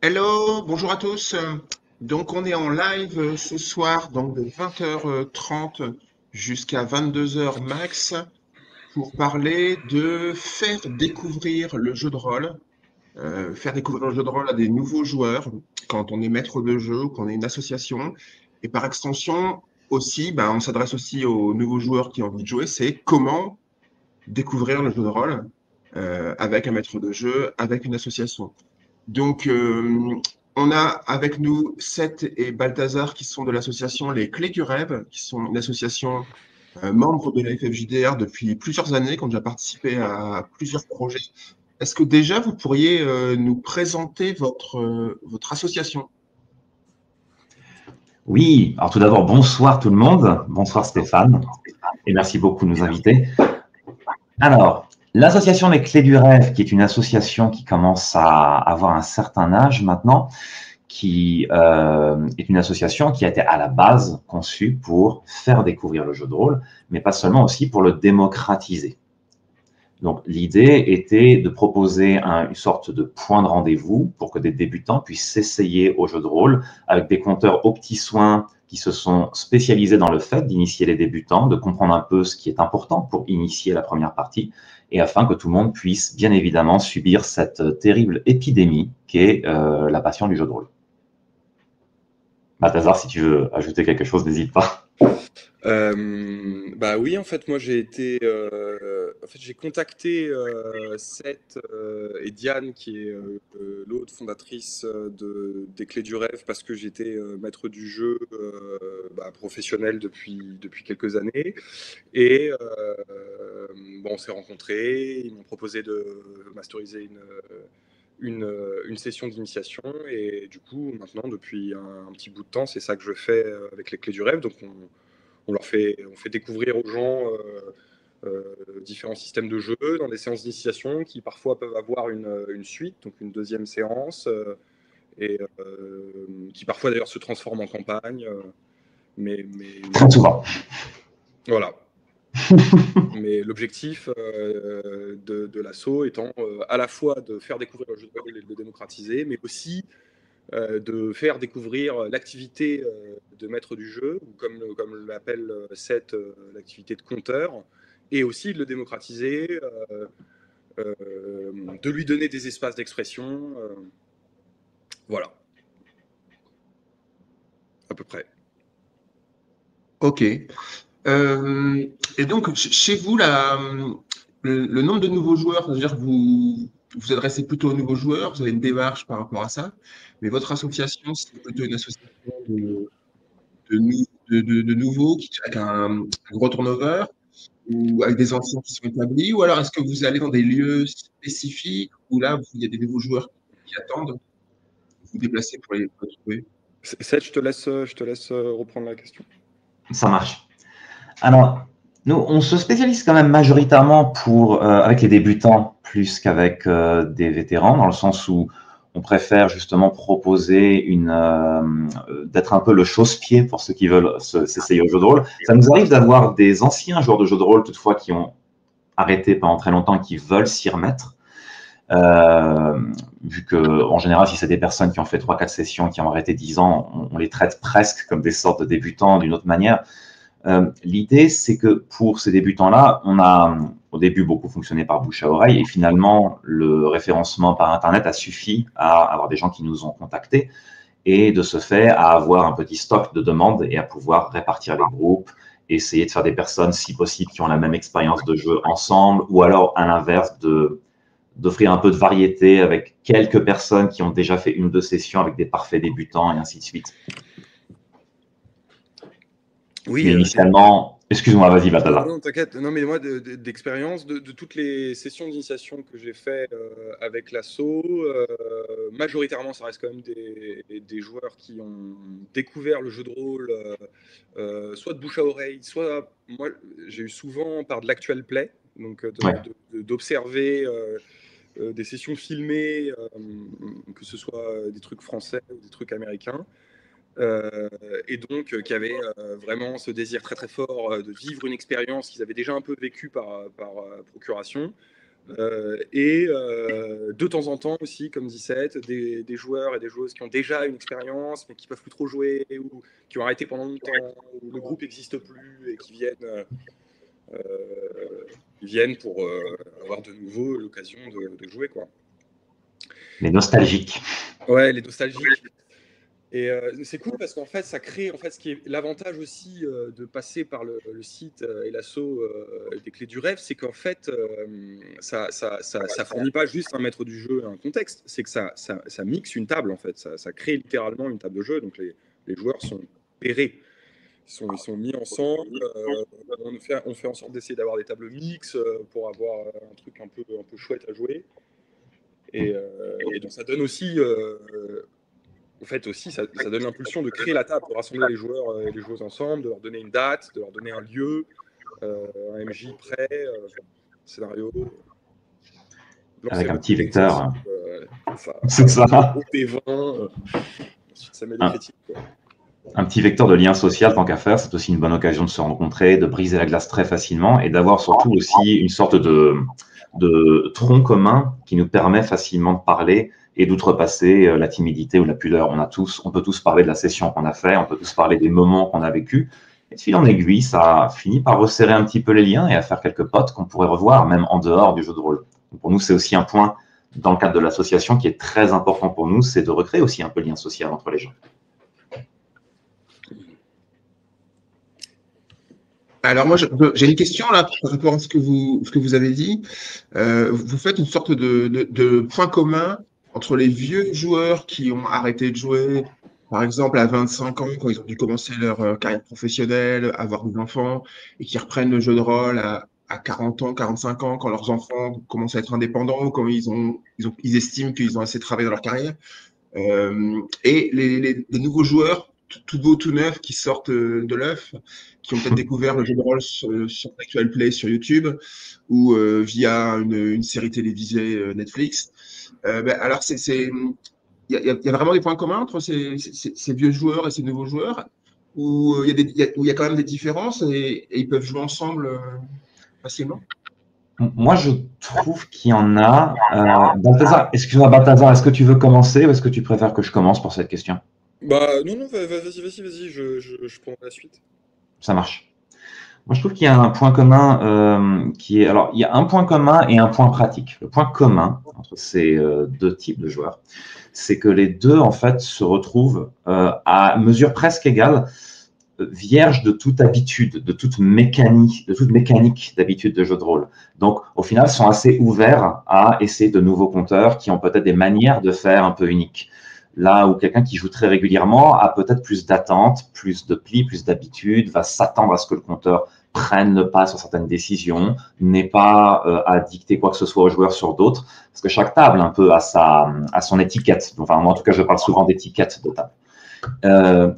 Hello, bonjour à tous. Donc on est en live ce soir, donc de 20h30 jusqu'à 22h max, pour parler de faire découvrir le jeu de rôle, faire découvrir le jeu de rôle à des nouveaux joueurs quand on est maître de jeu ou qu'on est une association. Et par extension aussi, ben, on s'adresse aussi aux nouveaux joueurs qui ont envie de jouer, c'est comment découvrir le jeu de rôle avec un maître de jeu, avec une association. Donc, on a avec nous Seth et Balthazar qui sont de l'association Les Clés du Rêve, qui sont une association membre de la FFJDR depuis plusieurs années, qui ont déjà participé à plusieurs projets. Est-ce que déjà vous pourriez nous présenter votre association? Oui, alors tout d'abord, bonsoir tout le monde. Bonsoir Stéphane, et merci beaucoup de nous inviter. Alors, l'association Les Clés du Rêve, qui est une association qui commence à avoir un certain âge maintenant, qui est une association qui a été à la base conçue pour faire découvrir le jeu de rôle, mais pas seulement, aussi pour le démocratiser. Donc, l'idée était de proposer une sorte de point de rendez-vous pour que des débutants puissent s'essayer au jeu de rôle avec des compteurs aux petits soins qui se sont spécialisés dans le fait d'initier les débutants, de comprendre un peu ce qui est important pour initier la première partie, et afin que tout le monde puisse bien évidemment subir cette terrible épidémie qu'est la passion du jeu de rôle. Balthazar, si tu veux ajouter quelque chose, n'hésite pas. Bah oui, en fait, moi j'ai contacté Seth et Diane, qui est l'autre fondatrice des Clés du Rêve, parce que j'étais maître du jeu professionnel depuis quelques années. Et bon, on s'est rencontrés, ils m'ont proposé de masteriser une session d'initiation. Et du coup, maintenant, depuis un petit bout de temps, c'est ça que je fais avec les Clés du Rêve. Donc, on fait découvrir aux gens différents systèmes de jeu dans des séances d'initiation qui parfois peuvent avoir une suite, donc une deuxième séance, et qui parfois d'ailleurs se transforment en campagne. Mais Très souvent. voilà. Mais l'objectif de l'assaut étant à la fois de faire découvrir le jeu de rôle et de le démocratiser, mais aussi de faire découvrir l'activité de maître du jeu, ou comme l'appelle Seth, l'activité de compteur, et aussi de le démocratiser, de lui donner des espaces d'expression. Voilà, à peu près. Ok. Et donc, chez vous, le nombre de nouveaux joueurs, c'est-à-dire que vous vous adressez plutôt aux nouveaux joueurs, vous avez une démarche par rapport à ça, mais votre association, c'est plutôt une association de nouveaux avec un gros turnover, ou avec des anciens qui sont établis, ou alors est-ce que vous allez dans des lieux spécifiques où là, il y a des nouveaux joueurs qui attendent, vous vous déplacez pour les retrouver? Seth, je te laisse reprendre la question. Ça marche. Alors, nous, on se spécialise quand même majoritairement avec les débutants plus qu'avec des vétérans, dans le sens où on préfère justement proposer d'être un peu le chausse-pied pour ceux qui veulent s'essayer au jeu de rôle. Ça nous arrive d'avoir des anciens joueurs de jeu de rôle, toutefois, qui ont arrêté pendant très longtemps, qui veulent s'y remettre. Euh, Vu que, en général, si c'est des personnes qui ont fait 3-4 sessions, qui ont arrêté 10 ans, on les traite presque comme des sortes de débutants d'une autre manière. L'idée, c'est que pour ces débutants-là, on a au début beaucoup fonctionné par bouche à oreille, et finalement, le référencement par Internet a suffi à avoir des gens qui nous ont contactés, et de ce fait, à avoir un petit stock de demandes et à pouvoir répartir les groupes, essayer de faire des personnes, si possible, qui ont la même expérience de jeu ensemble, ou alors, à l'inverse, d'offrir un peu de variété avec quelques personnes qui ont déjà fait une ou deux sessions avec des parfaits débutants, et ainsi de suite. Oui, Mais initialement, excuse-moi, vas-y, non, Balthazar. non, t'inquiète. Non, mais moi, d'expérience, de toutes les sessions d'initiation que j'ai fait avec l'assaut, majoritairement, ça reste quand même des joueurs qui ont découvert le jeu de rôle, soit de bouche à oreille, soit, moi, j'ai eu souvent par de l'actual play, donc Ouais. d'observer des sessions filmées, que ce soit des trucs français ou des trucs américains. Et donc qui avaient vraiment ce désir très très fort de vivre une expérience qu'ils avaient déjà un peu vécue par procuration, Et de temps en temps aussi, comme 17, des joueurs et des joueuses qui ont déjà une expérience, mais qui peuvent plus trop jouer, ou qui ont arrêté pendant longtemps, où le groupe n'existe plus, et qui viennent pour avoir de nouveau l'occasion de jouer, quoi. Les nostalgiques. Ouais, les nostalgiques. Et c'est cool parce qu'en fait, ça crée, en fait, ce qui est l'avantage aussi de passer par le site et l'assaut des Clés du Rêve, c'est qu'en fait, ça fournit pas juste un maître du jeu et un contexte, c'est que ça mixe une table, en fait. Ça crée littéralement une table de jeu, donc les joueurs sont pairés. Ils sont mis ensemble. On fait en sorte d'essayer d'avoir des tables mixtes pour avoir un truc un peu chouette à jouer. Et donc ça donne aussi, en fait aussi, ça donne l'impulsion de créer la table, de rassembler les joueurs et les joueuses ensemble, de leur donner une date, de leur donner un lieu, un MJ prêt, scénario. Avec un petit vecteur. C'est ça. P20, ensuite ça met des critiques, quoi. Un petit vecteur de lien social, tant qu'à faire, c'est aussi une bonne occasion de se rencontrer, de briser la glace très facilement et d'avoir surtout aussi une sorte de tronc commun qui nous permet facilement de parler et d'outrepasser la timidité ou la pudeur. On peut tous parler de la session qu'on a fait, on peut tous parler des moments qu'on a vécus. Et de fil en aiguille, ça finit par resserrer un petit peu les liens et à faire quelques potes qu'on pourrait revoir, même en dehors du jeu de rôle. Donc pour nous, c'est aussi un point, dans le cadre de l'association, qui est très important pour nous, c'est de recréer aussi un peu le lien social entre les gens. Alors moi, j'ai une question là par rapport à ce que vous avez dit. Vous faites une sorte de point commun entre les vieux joueurs qui ont arrêté de jouer, par exemple à 25 ans, quand ils ont dû commencer leur carrière professionnelle, avoir des enfants, et qui reprennent le jeu de rôle à 40 ans, 45 ans, quand leurs enfants commencent à être indépendants, ou quand ils estiment qu'ils ont assez travaillé dans leur carrière. Et les nouveaux joueurs, tout beau, tout neuf, qui sortent de l'œuf, qui ont peut-être découvert le jeu de rôle sur Actual Play sur YouTube ou via une série télévisée Netflix. Alors, il y a vraiment des points communs entre ces vieux joueurs et ces nouveaux joueurs, où il y a quand même des différences et ils peuvent jouer ensemble facilement. Moi, je trouve qu'il y en a. Balthazar, excuse-moi, Balthazar, est-ce que tu veux commencer ou est-ce que tu préfères que je commence pour cette question? Bah non, vas-y, je prends la suite. Ça marche. Moi, je trouve qu'il y a un point commun qui est. Alors, il y a un point commun et un point pratique. Le point commun entre ces deux types de joueurs, c'est que les deux, en fait, se retrouvent à mesure presque égale, vierges de toute habitude, de toute mécanique d'habitude de jeu de rôle. Donc, au final, sont assez ouverts à essayer de nouveaux compteurs qui ont peut-être des manières de faire un peu uniques. Là où quelqu'un qui joue très régulièrement a peut-être plus d'attentes, plus de plis, plus d'habitude, va s'attendre à ce que le compteur prenne le pas sur certaines décisions, n'est pas à dicter quoi que ce soit aux joueurs sur d'autres, parce que chaque table un peu a son étiquette. Enfin, moi, en tout cas, je parle souvent d'étiquette de table.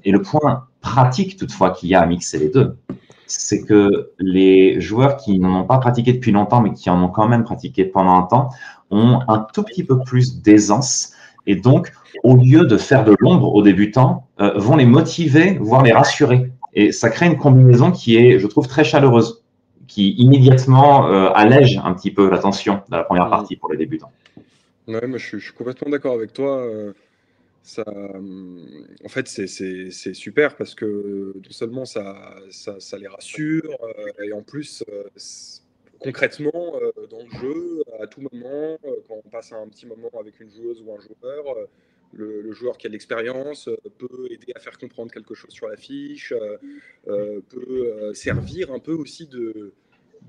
Et le point pratique, toutefois, qu'il y a à mixer les deux, c'est que les joueurs qui n'en ont pas pratiqué depuis longtemps, mais qui en ont quand même pratiqué pendant un temps, ont un tout petit peu plus d'aisance. Et donc, au lieu de faire de l'ombre aux débutants, vont les motiver, voire les rassurer. Et ça crée une combinaison qui est, je trouve, très chaleureuse, qui immédiatement allège un petit peu la tension de la première partie pour les débutants. Ouais, moi je suis complètement d'accord avec toi. En fait, c'est super parce que non seulement ça les rassure, et en plus, concrètement, dans le jeu, à tout moment, quand on passe un petit moment avec une joueuse ou un joueur, le joueur qui a de l'expérience peut aider à faire comprendre quelque chose sur la fiche, peut servir un peu aussi de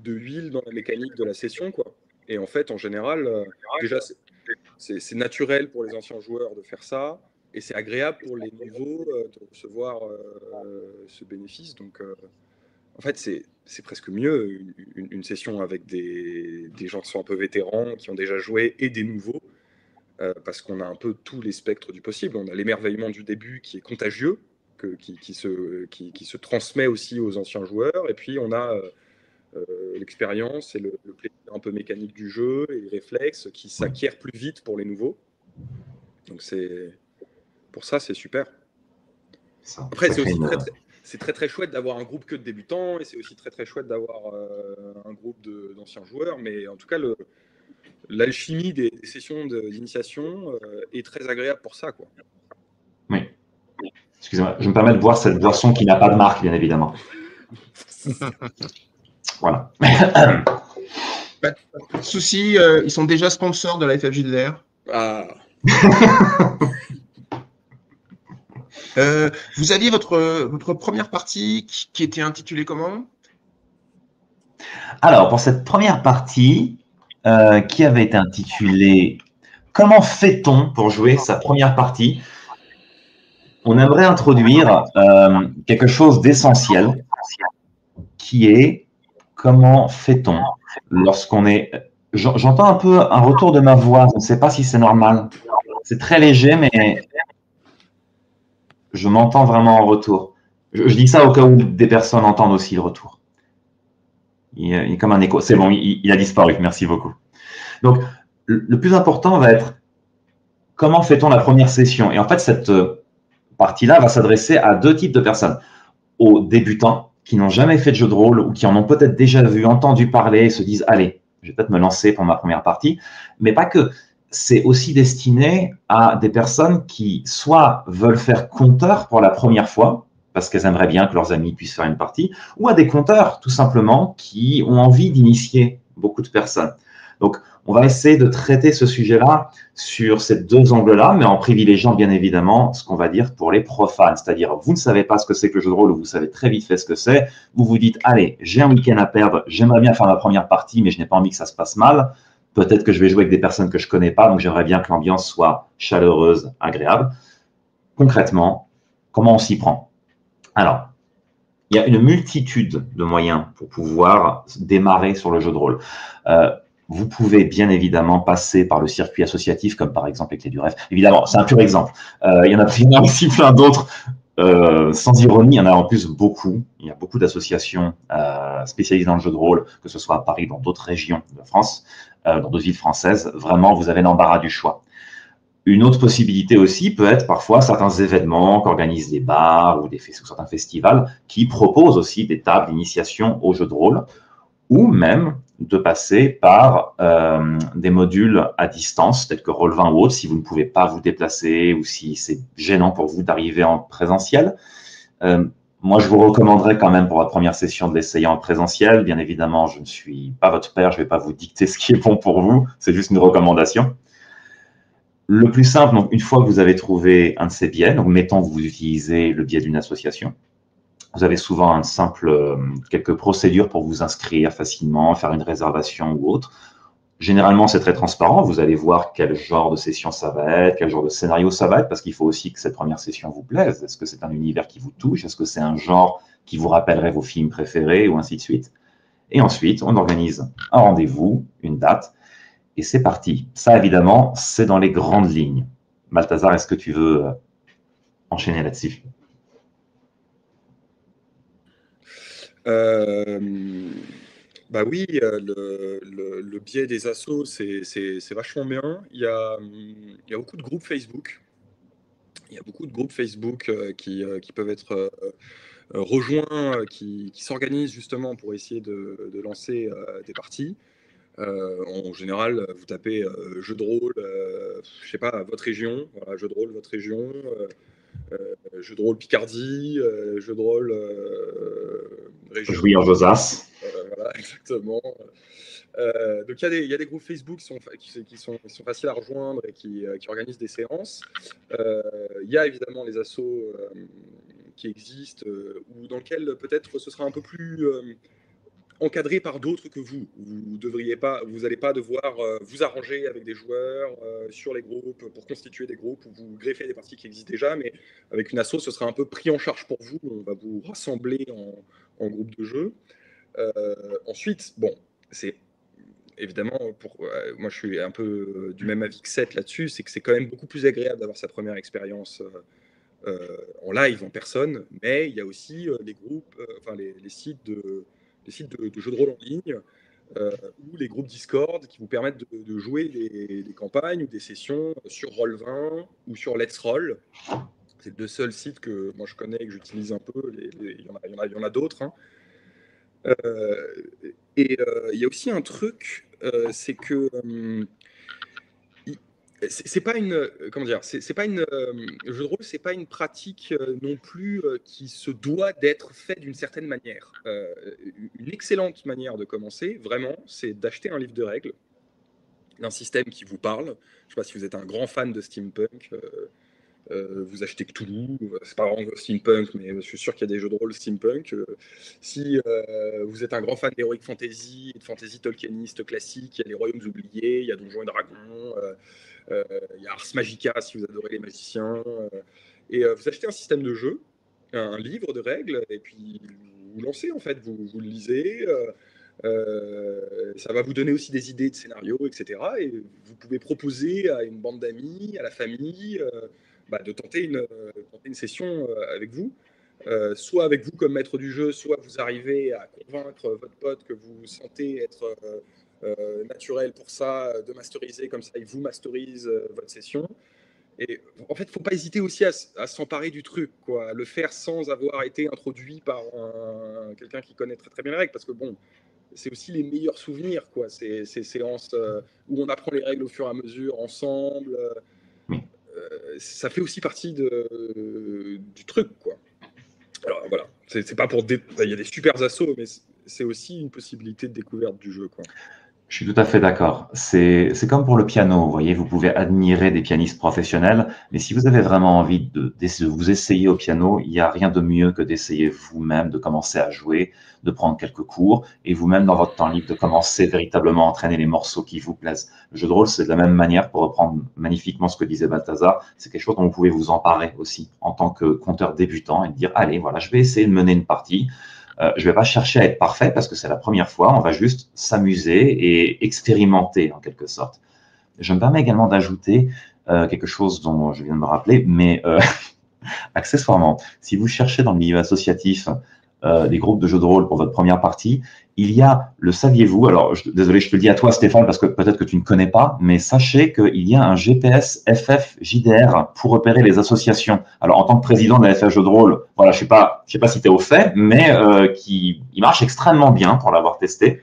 huile dans la mécanique de la session, quoi. Et en fait, en général, déjà, c'est naturel pour les anciens joueurs de faire ça, et c'est agréable pour les nouveaux de recevoir ce bénéfice. Donc, en fait, c'est presque mieux une session avec des gens qui sont un peu vétérans, qui ont déjà joué, et des nouveaux, parce qu'on a un peu tous les spectres du possible. On a l'émerveillement du début qui est contagieux, qui se transmet aussi aux anciens joueurs, et puis on a l'expérience et le plaisir un peu mécanique du jeu et les réflexes qui s'acquièrent plus vite pour les nouveaux. Donc pour ça, c'est super. Après, c'est aussi très chouette d'avoir un groupe que de débutants, et c'est aussi très chouette d'avoir un groupe d'anciens joueurs, mais en tout cas, l'alchimie des sessions d'initiation est très agréable pour ça, quoi. Oui. Excusez-moi, je me permets de boire cette boisson qui n'a pas de marque, bien évidemment. Voilà. Pas de souci, ils sont déjà sponsors de la FFJDR. Ah, Vous aviez votre première partie qui était intitulée comment? Alors, pour cette première partie, qui avait été intitulée Comment fait-on pour jouer sa première partie? On aimerait introduire quelque chose d'essentiel qui est comment fait-on lorsqu'on est. J'entends un peu un retour de ma voix, je ne sais pas si c'est normal. C'est très léger, mais je m'entends vraiment en retour. Je dis ça au cas où des personnes entendent aussi le retour. Il est comme un écho. C'est bon, il a disparu. Merci beaucoup. Donc, le plus important va être comment fait-on la première session? Et en fait, cette partie-là va s'adresser à deux types de personnes. Aux débutants qui n'ont jamais fait de jeu de rôle ou qui en ont peut-être déjà vu, entendu parler et se disent allez, je vais peut-être me lancer pour ma première partie, mais pas que. C'est aussi destiné à des personnes qui soit veulent faire compteur pour la première fois, parce qu'elles aimeraient bien que leurs amis puissent faire une partie, ou à des compteurs, tout simplement, qui ont envie d'initier beaucoup de personnes. Donc, on va essayer de traiter ce sujet-là sur ces deux angles-là, mais en privilégiant bien évidemment ce qu'on va dire pour les profanes, c'est-à-dire vous ne savez pas ce que c'est que le jeu de rôle, ou vous savez très vite fait ce que c'est, vous vous dites, allez, j'ai un week-end à perdre, j'aimerais bien faire ma première partie, mais je n'ai pas envie que ça se passe mal, peut-être que je vais jouer avec des personnes que je ne connais pas, donc j'aimerais bien que l'ambiance soit chaleureuse, agréable. Concrètement, comment on s'y prend? Alors, il y a une multitude de moyens pour pouvoir démarrer sur le jeu de rôle. Vous pouvez bien évidemment passer par le circuit associatif, comme par exemple les Clés du Rêve. Évidemment, c'est un pur exemple. Il y en a aussi plein d'autres. Sans ironie, il y en a en plus beaucoup. Il y a beaucoup d'associations spécialisées dans le jeu de rôle, que ce soit à Paris, dans d'autres régions de France, dans d'autres villes françaises. Vraiment, vous avez l'embarras du choix. Une autre possibilité aussi peut être parfois certains événements qu'organisent des bars ou certains festivals qui proposent aussi des tables d'initiation au jeu de rôle, ou même de passer par des modules à distance, tels que Roll20 ou autre, si vous ne pouvez pas vous déplacer ou si c'est gênant pour vous d'arriver en présentiel. Moi, je vous recommanderais quand même pour votre première session de l'essayer en présentiel. Bien évidemment, je ne suis pas votre père, je ne vais pas vous dicter ce qui est bon pour vous, c'est juste une recommandation. Le plus simple, donc, une fois que vous avez trouvé un de ces biais, donc mettons que vous utilisez le biais d'une association, vous avez souvent quelques procédures pour vous inscrire facilement, faire une réservation ou autre. Généralement, c'est très transparent. Vous allez voir quel genre de session ça va être, quel genre de scénario ça va être, parce qu'il faut aussi que cette première session vous plaise. Est-ce que c'est un univers qui vous touche? Est-ce que c'est un genre qui vous rappellerait vos films préférés, ou ainsi de suite? Et ensuite, on organise un rendez-vous, une date, et c'est parti. Ça, évidemment, c'est dans les grandes lignes. Balthazar, est-ce que tu veux enchaîner là-dessus? Bah oui, le biais des assos, c'est vachement bien. Il y a beaucoup de groupes Facebook. Il y a beaucoup de groupes Facebook qui peuvent être rejoints, qui s'organisent justement pour essayer de lancer des parties. En général, vous tapez jeu de rôle, je sais pas, votre région, voilà, jeu de rôle, votre région, jeu de rôle Picardie, jeu de rôle région. Jouy en Josas. Voilà, exactement. Donc il y a des groupes Facebook qui sont faciles à rejoindre et qui organisent des séances. Il y a évidemment les assos qui existent ou dans lesquels peut-être ce sera un peu plus encadré par d'autres que vous. Vous n'allez pas devoir vous arranger avec des joueurs sur les groupes pour constituer des groupes ou vous greffer des parties qui existent déjà, mais avec une asso, ce sera un peu pris en charge pour vous. On va vous rassembler en groupe de jeu. Ensuite, bon, c'est évidemment, moi je suis un peu du même avis que Seth là-dessus, c'est que c'est quand même beaucoup plus agréable d'avoir sa première expérience en live, en personne, mais il y a aussi les groupes, enfin les sites de jeux de rôle en ligne ou les groupes Discord qui vous permettent de jouer des campagnes ou des sessions sur Roll20 ou sur Let's Roll. C'est les deux seuls sites que moi je connais et que j'utilise un peu. Il y en a d'autres, hein. Et il y a aussi un truc c'est que c'est pas une comment dire, c'est pas une le jeu de rôle, c'est pas une pratique non plus qui se doit d'être fait d'une certaine manière. Une excellente manière de commencer, vraiment, c'est d'acheter un livre de règles d'un système qui vous parle. Je ne sais pas si vous êtes un grand fan de steampunk. Vous achetez Cthulhu, c'est pas vraiment steampunk, mais je suis sûr qu'il y a des jeux de rôle steampunk. Si vous êtes un grand fan d'Heroic Fantasy et de fantasy tolkieniste classique, il y a les Royaumes oubliés, il y a Donjons et Dragons, il y a Ars Magica si vous adorez les magiciens. Et vous achetez un système de jeu, un livre de règles, et puis vous lancez en fait, vous le lisez. Ça va vous donner aussi des idées de scénario, etc. Et vous pouvez proposer à une bande d'amis, à la famille, de tenter une session avec vous. Soit avec vous comme maître du jeu, soit vous arrivez à convaincre votre pote que vous sentez être naturel pour ça, de masteriser comme ça, il vous masterise votre session. Et en fait, il ne faut pas hésiter aussi à s'emparer du truc, quoi, à le faire sans avoir été introduit par quelqu'un qui connaît très, très bien les règles, parce que bon, c'est aussi les meilleurs souvenirs, quoi, ces séances où on apprend les règles au fur et à mesure ensemble. Ça fait aussi partie du truc, quoi. Alors voilà, c'est pas pour il y a des super assos, mais c'est aussi une possibilité de découverte du jeu, quoi. Je suis tout à fait d'accord. C'est comme pour le piano, vous voyez, vous pouvez admirer des pianistes professionnels, mais si vous avez vraiment envie de vous essayer au piano, il n'y a rien de mieux que d'essayer vous-même, de commencer à jouer, de prendre quelques cours, et vous-même, dans votre temps libre, de commencer véritablement à entraîner les morceaux qui vous plaisent. Le jeu de rôle, c'est de la même manière, pour reprendre magnifiquement ce que disait Balthazar, c'est quelque chose dont vous pouvez vous emparer aussi, en tant que conteur débutant, et dire, allez, voilà, je vais essayer de mener une partie. Je ne vais pas chercher à être parfait parce que c'est la première fois, on va juste s'amuser et expérimenter en quelque sorte. Je me permets également d'ajouter quelque chose dont je viens de me rappeler, mais accessoirement, si vous cherchez dans le milieu associatif des groupes de jeux de rôle pour votre première partie, il y a le saviez-vous, alors désolé, je te le dis à toi Stéphane parce que peut-être que tu ne connais pas, mais sachez qu'il y a un GPS FF JDR pour repérer les associations. Alors en tant que président de la FF Jeux de rôle, voilà, je sais pas si tu es au fait, mais il marche extrêmement bien pour l'avoir testé.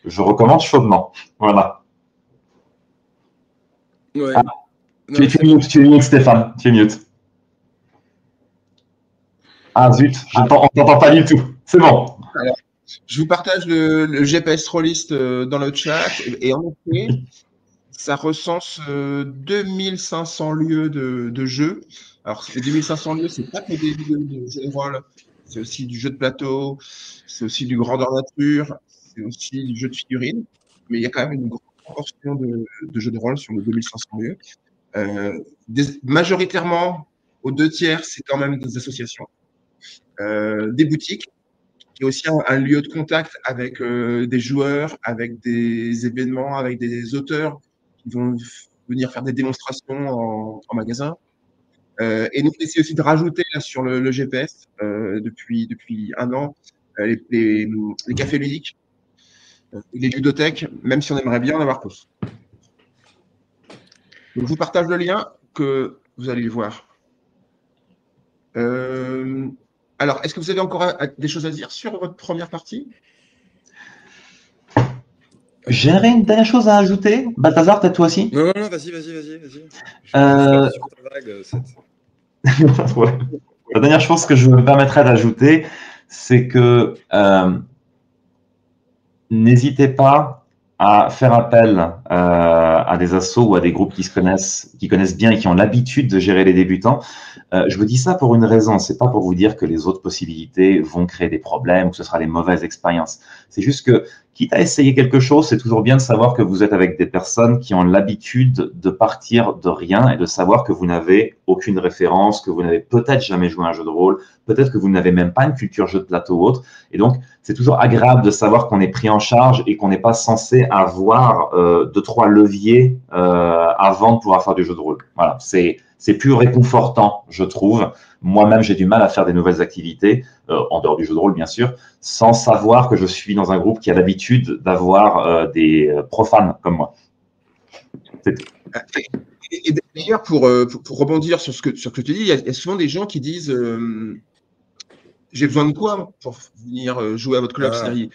Je recommande chaudement. Voilà. Ouais. Ah, tu es mute Stéphane, tu es mute. Ah zut, on t'entend pas du tout. C'est bon. Alors, je vous partage le GPS Rollist dans le chat. Et en effet, ça recense 2500 lieux de jeu. Alors, les 2500 lieux, c'est pas que des lieux de jeu de rôle. C'est aussi du jeu de plateau, c'est aussi du grandeur nature, c'est aussi du jeu de figurines. Mais il y a quand même une grande proportion de jeux de rôle sur les 2500 lieux. Majoritairement, aux 2/3, c'est quand même des associations. Des boutiques, qui est aussi un lieu de contact avec des joueurs, avec des événements, avec des auteurs qui vont venir faire des démonstrations en magasin. Et nous, on essaie aussi de rajouter là, sur le GPS depuis un an les cafés ludiques, les ludothèques, même si on aimerait bien en avoir plus. Donc, je vous partage le lien que vous allez le voir. Alors, est-ce que vous avez encore des choses à dire sur votre première partie? J'aurais une dernière chose à ajouter. Balthazar, peut-être toi aussi? Non, vas-y. Sur ta vague, ouais. La dernière chose que je me permettrais d'ajouter, c'est que n'hésitez pas à faire appel à des assos ou à des groupes qui connaissent bien et qui ont l'habitude de gérer les débutants. Je vous dis ça pour une raison, c'est pas pour vous dire que les autres possibilités vont créer des problèmes ou que ce sera les mauvaises expériences. C'est juste que, quitte à essayer quelque chose, c'est toujours bien de savoir que vous êtes avec des personnes qui ont l'habitude de partir de rien et de savoir que vous n'avez aucune référence, que vous n'avez peut-être jamais joué à un jeu de rôle, peut-être que vous n'avez même pas une culture jeu de plateau ou autre. Et donc, c'est toujours agréable de savoir qu'on est pris en charge et qu'on n'est pas censé avoir 2-3 leviers avant de pouvoir faire du jeu de rôle. Voilà, c'est plus réconfortant, je trouve. Moi-même, j'ai du mal à faire des nouvelles activités, en dehors du jeu de rôle, bien sûr, sans savoir que je suis dans un groupe qui a l'habitude d'avoir des profanes comme moi. C'est tout. Et d'ailleurs, pour rebondir sur ce que tu dis, il y a souvent des gens qui disent j'ai besoin de quoi pour venir jouer à votre club? C'est-à-dire,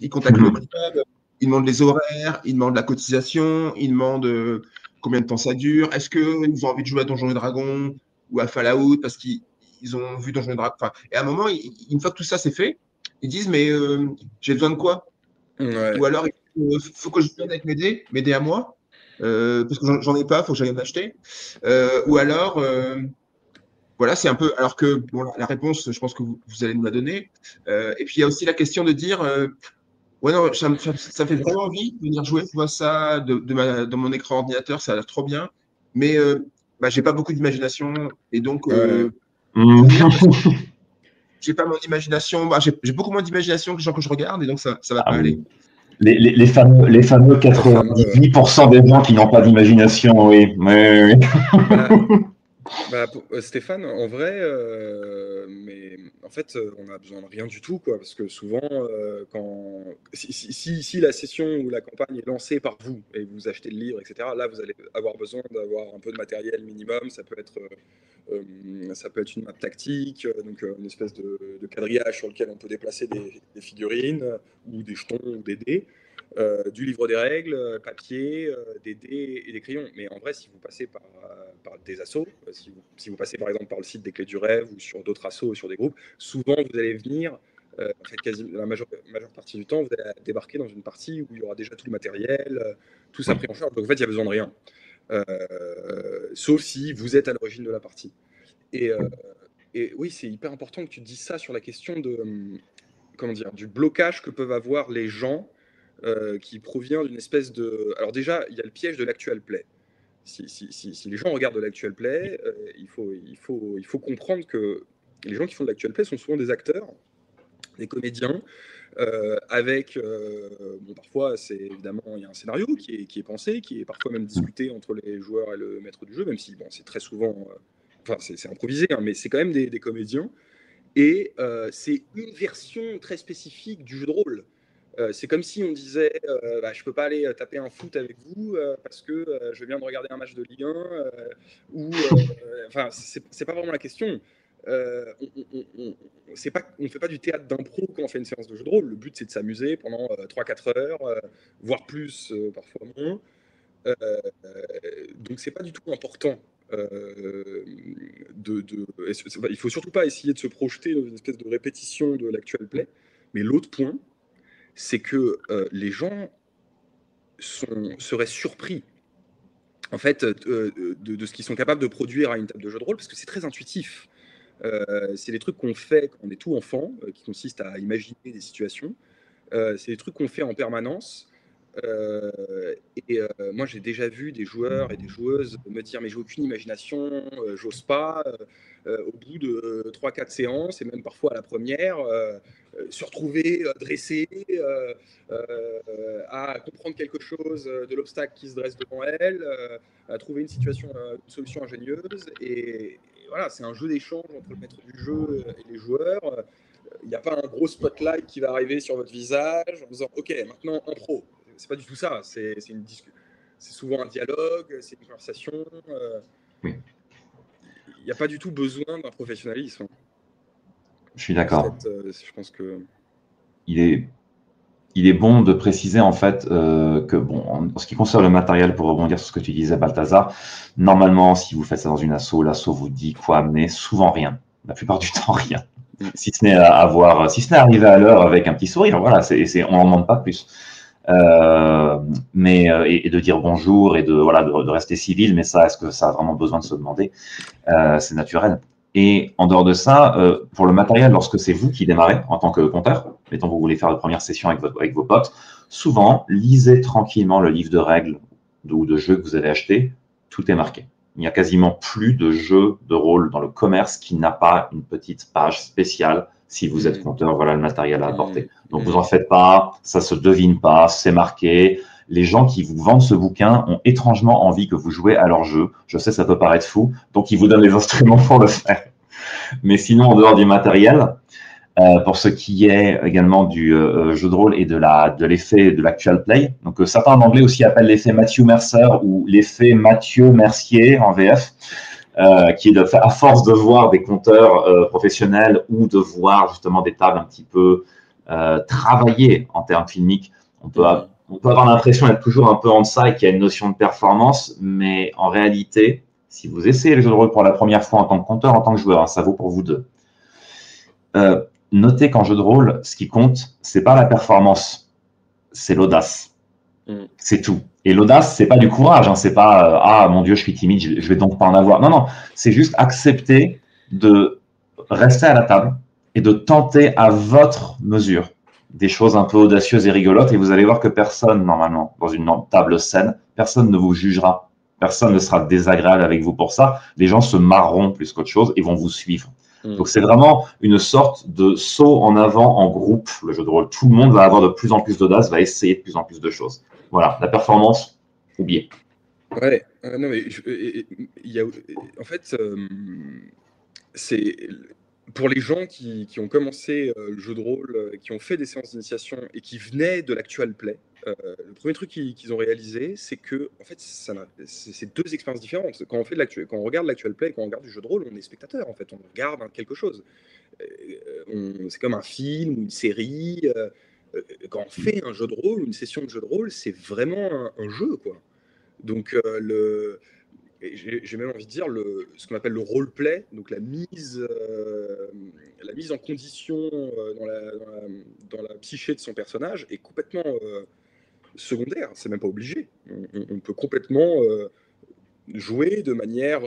ils contactent le club, ils demandent les horaires, ils demandent la cotisation, ils demandent combien de temps ça dure. Est-ce qu'ils ont envie de jouer à Donjons et Dragons ou à Fallout parce qu'ils ont vu Donjons et Dragons. Enfin, et à un moment, une fois que tout ça c'est fait, ils disent mais j'ai besoin de quoi? Ouais. Ou alors il faut que je vienne avec mes dés à moi parce que j'en ai pas, il faut que j'aille en acheter. Ou alors voilà, c'est un peu. Alors que bon, la réponse, je pense que vous allez nous la donner. Et puis il y a aussi la question de dire ouais, non, ça fait vraiment envie de venir jouer. Je vois ça dans mon écran ordinateur, ça a l'air trop bien. Mais bah, j'ai pas beaucoup d'imagination. Et donc, Ouais. venir parce que j'ai pas mon imagination. Bah, j'ai beaucoup moins d'imagination que les gens que je regarde. Et donc, ça va Ah pas aller. oui. Les fameux 98% des gens qui n'ont pas d'imagination, oui. Oui, oui. Stéphane, en vrai, mais en fait, on a besoin de rien du tout, quoi, parce que souvent, si la session ou la campagne est lancée par vous et vous achetez le livre, etc., là, vous allez avoir besoin d'avoir un peu de matériel minimum. Ça peut être une map tactique, donc une espèce de quadrillage sur lequel on peut déplacer des figurines ou des jetons ou des dés. Du livre des règles, papier, des dés et des crayons. Mais en vrai, si vous passez par des assos, si vous passez par exemple par le site des Clés du Rêve ou sur d'autres assos ou sur des groupes, souvent vous allez venir, en fait, la majeure partie du temps, vous allez débarquer dans une partie où il y aura déjà tout le matériel, tout ça pris en charge. Donc en fait, il n'y a besoin de rien. Sauf si vous êtes à l'origine de la partie. Et oui, c'est hyper important que tu dises ça sur la question du blocage que peuvent avoir les gens qui provient d'une espèce de... Alors déjà, il y a le piège de l'actual play. Si les gens regardent de l'actual play, il faut comprendre que les gens qui font de l'actual play sont souvent des acteurs, des comédiens, avec... parfois, évidemment, il y a un scénario qui est pensé, qui est parfois même discuté entre les joueurs et le maître du jeu, même si c'est très souvent... c'est improvisé, hein, mais c'est quand même des comédiens. Et c'est une version très spécifique du jeu de rôle. C'est comme si on disait je ne peux pas aller taper un foot avec vous parce que je viens de regarder un match de Ligue 1 c'est pas vraiment la question. On ne fait pas du théâtre d'impro quand on fait une séance de jeu de rôle. Le but, c'est de s'amuser pendant 3-4 heures, voire plus, parfois moins. Donc, c'est pas du tout important. Il faut surtout pas essayer de se projeter dans une espèce de répétition de l'actual play. Mais l'autre point, c'est que les gens seraient surpris en fait de ce qu'ils sont capables de produire à une table de jeu de rôle, parce que c'est très intuitif. C'est des trucs qu'on fait quand on est tout enfant, qui consistent à imaginer des situations. C'est des trucs qu'on fait en permanence. Moi, j'ai déjà vu des joueurs et des joueuses me dire mais j'ai aucune imagination, j'ose pas. Au bout de 3-4 séances, et même parfois à la première, se retrouver dressé, à comprendre quelque chose de l'obstacle qui se dresse devant elle, à trouver une solution ingénieuse. Et voilà, c'est un jeu d'échange entre le maître du jeu et les joueurs. Il n'y a pas un gros spotlight qui va arriver sur votre visage en disant ok, maintenant en pro. C'est pas du tout ça. C'est souvent un dialogue, c'est une conversation. Oui. Il n'y a pas du tout besoin d'un professionnalisme. Je suis d'accord. Je pense que il est bon de préciser en fait que bon, en ce qui concerne le matériel, pour rebondir sur ce que tu disais, Balthazar, normalement, si vous faites ça dans une asso, l'asso vous dit quoi amener, souvent rien. La plupart du temps, rien. Si ce n'est arriver à l'heure avec un petit sourire, voilà, on n'en demande pas plus. Et de dire bonjour et de rester civil, mais ça, est-ce que ça a vraiment besoin de se demander? C'est naturel. Et en dehors de ça, pour le matériel, lorsque c'est vous qui démarrez en tant que conteur, mettons vous voulez faire la première session avec vos potes, souvent, lisez tranquillement le livre de règles ou de jeux que vous avez acheté, tout est marqué. Il n'y a quasiment plus de jeux de rôle dans le commerce qui n'a pas une petite page spéciale si vous êtes conteur, voilà le matériel à apporter. Donc vous en faites pas, ça se devine pas, c'est marqué. Les gens qui vous vendent ce bouquin ont étrangement envie que vous jouez à leur jeu. Je sais, ça peut paraître fou, donc ils vous donnent les instruments pour le faire. Mais sinon, en dehors du matériel, pour ce qui est également du jeu de rôle et de l'effet de l'actual play, donc certains en anglais aussi appellent l'effet Matthew Mercer ou l'effet Mathieu Mercier en VF, qui est à force de voir des conteurs professionnels ou de voir justement des tables un petit peu travaillées en termes filmiques, on peut on peut avoir l'impression d'être toujours un peu en deçà et qu'il y a une notion de performance, mais en réalité, si vous essayez le jeu de rôle pour la première fois en tant que compteur, en tant que joueur, hein, ça vaut pour vous deux. Notez qu'en jeu de rôle, ce qui compte, c'est pas la performance, c'est l'audace. C'est tout. Et l'audace, c'est pas du courage, hein, c'est pas ah mon Dieu, je suis timide, je vais donc pas en avoir. Non, non, c'est juste accepter de rester à la table et de tenter à votre mesure des choses un peu audacieuses et rigolotes, et vous allez voir que personne, normalement, dans une table saine, personne ne vous jugera, personne ne sera désagréable avec vous pour ça. Les gens se marreront plus qu'autre chose et vont vous suivre. Donc, c'est vraiment une sorte de saut en avant en groupe, le jeu de rôle. Tout le monde va avoir de plus en plus d'audace, va essayer de plus en plus de choses. Voilà, la performance, oubliez. Ouais, non, mais en fait, c'est pour les gens qui ont commencé le jeu de rôle, qui ont fait des séances d'initiation et qui venaient de l'actual play. Le premier truc qu'ils ont réalisé, c'est que en fait, c'est deux expériences différentes. Quand on regarde l'actual play, quand on regarde du jeu de rôle, on est spectateur. En fait, on regarde quelque chose. C'est comme un film ou une série. Quand on fait un jeu de rôle ou une session de jeu de rôle, c'est vraiment un jeu, quoi. Donc j'ai même envie de dire ce qu'on appelle le roleplay, donc la mise en condition dans la psyché de son personnage est complètement secondaire. C'est même pas obligé. On peut complètement jouer de manière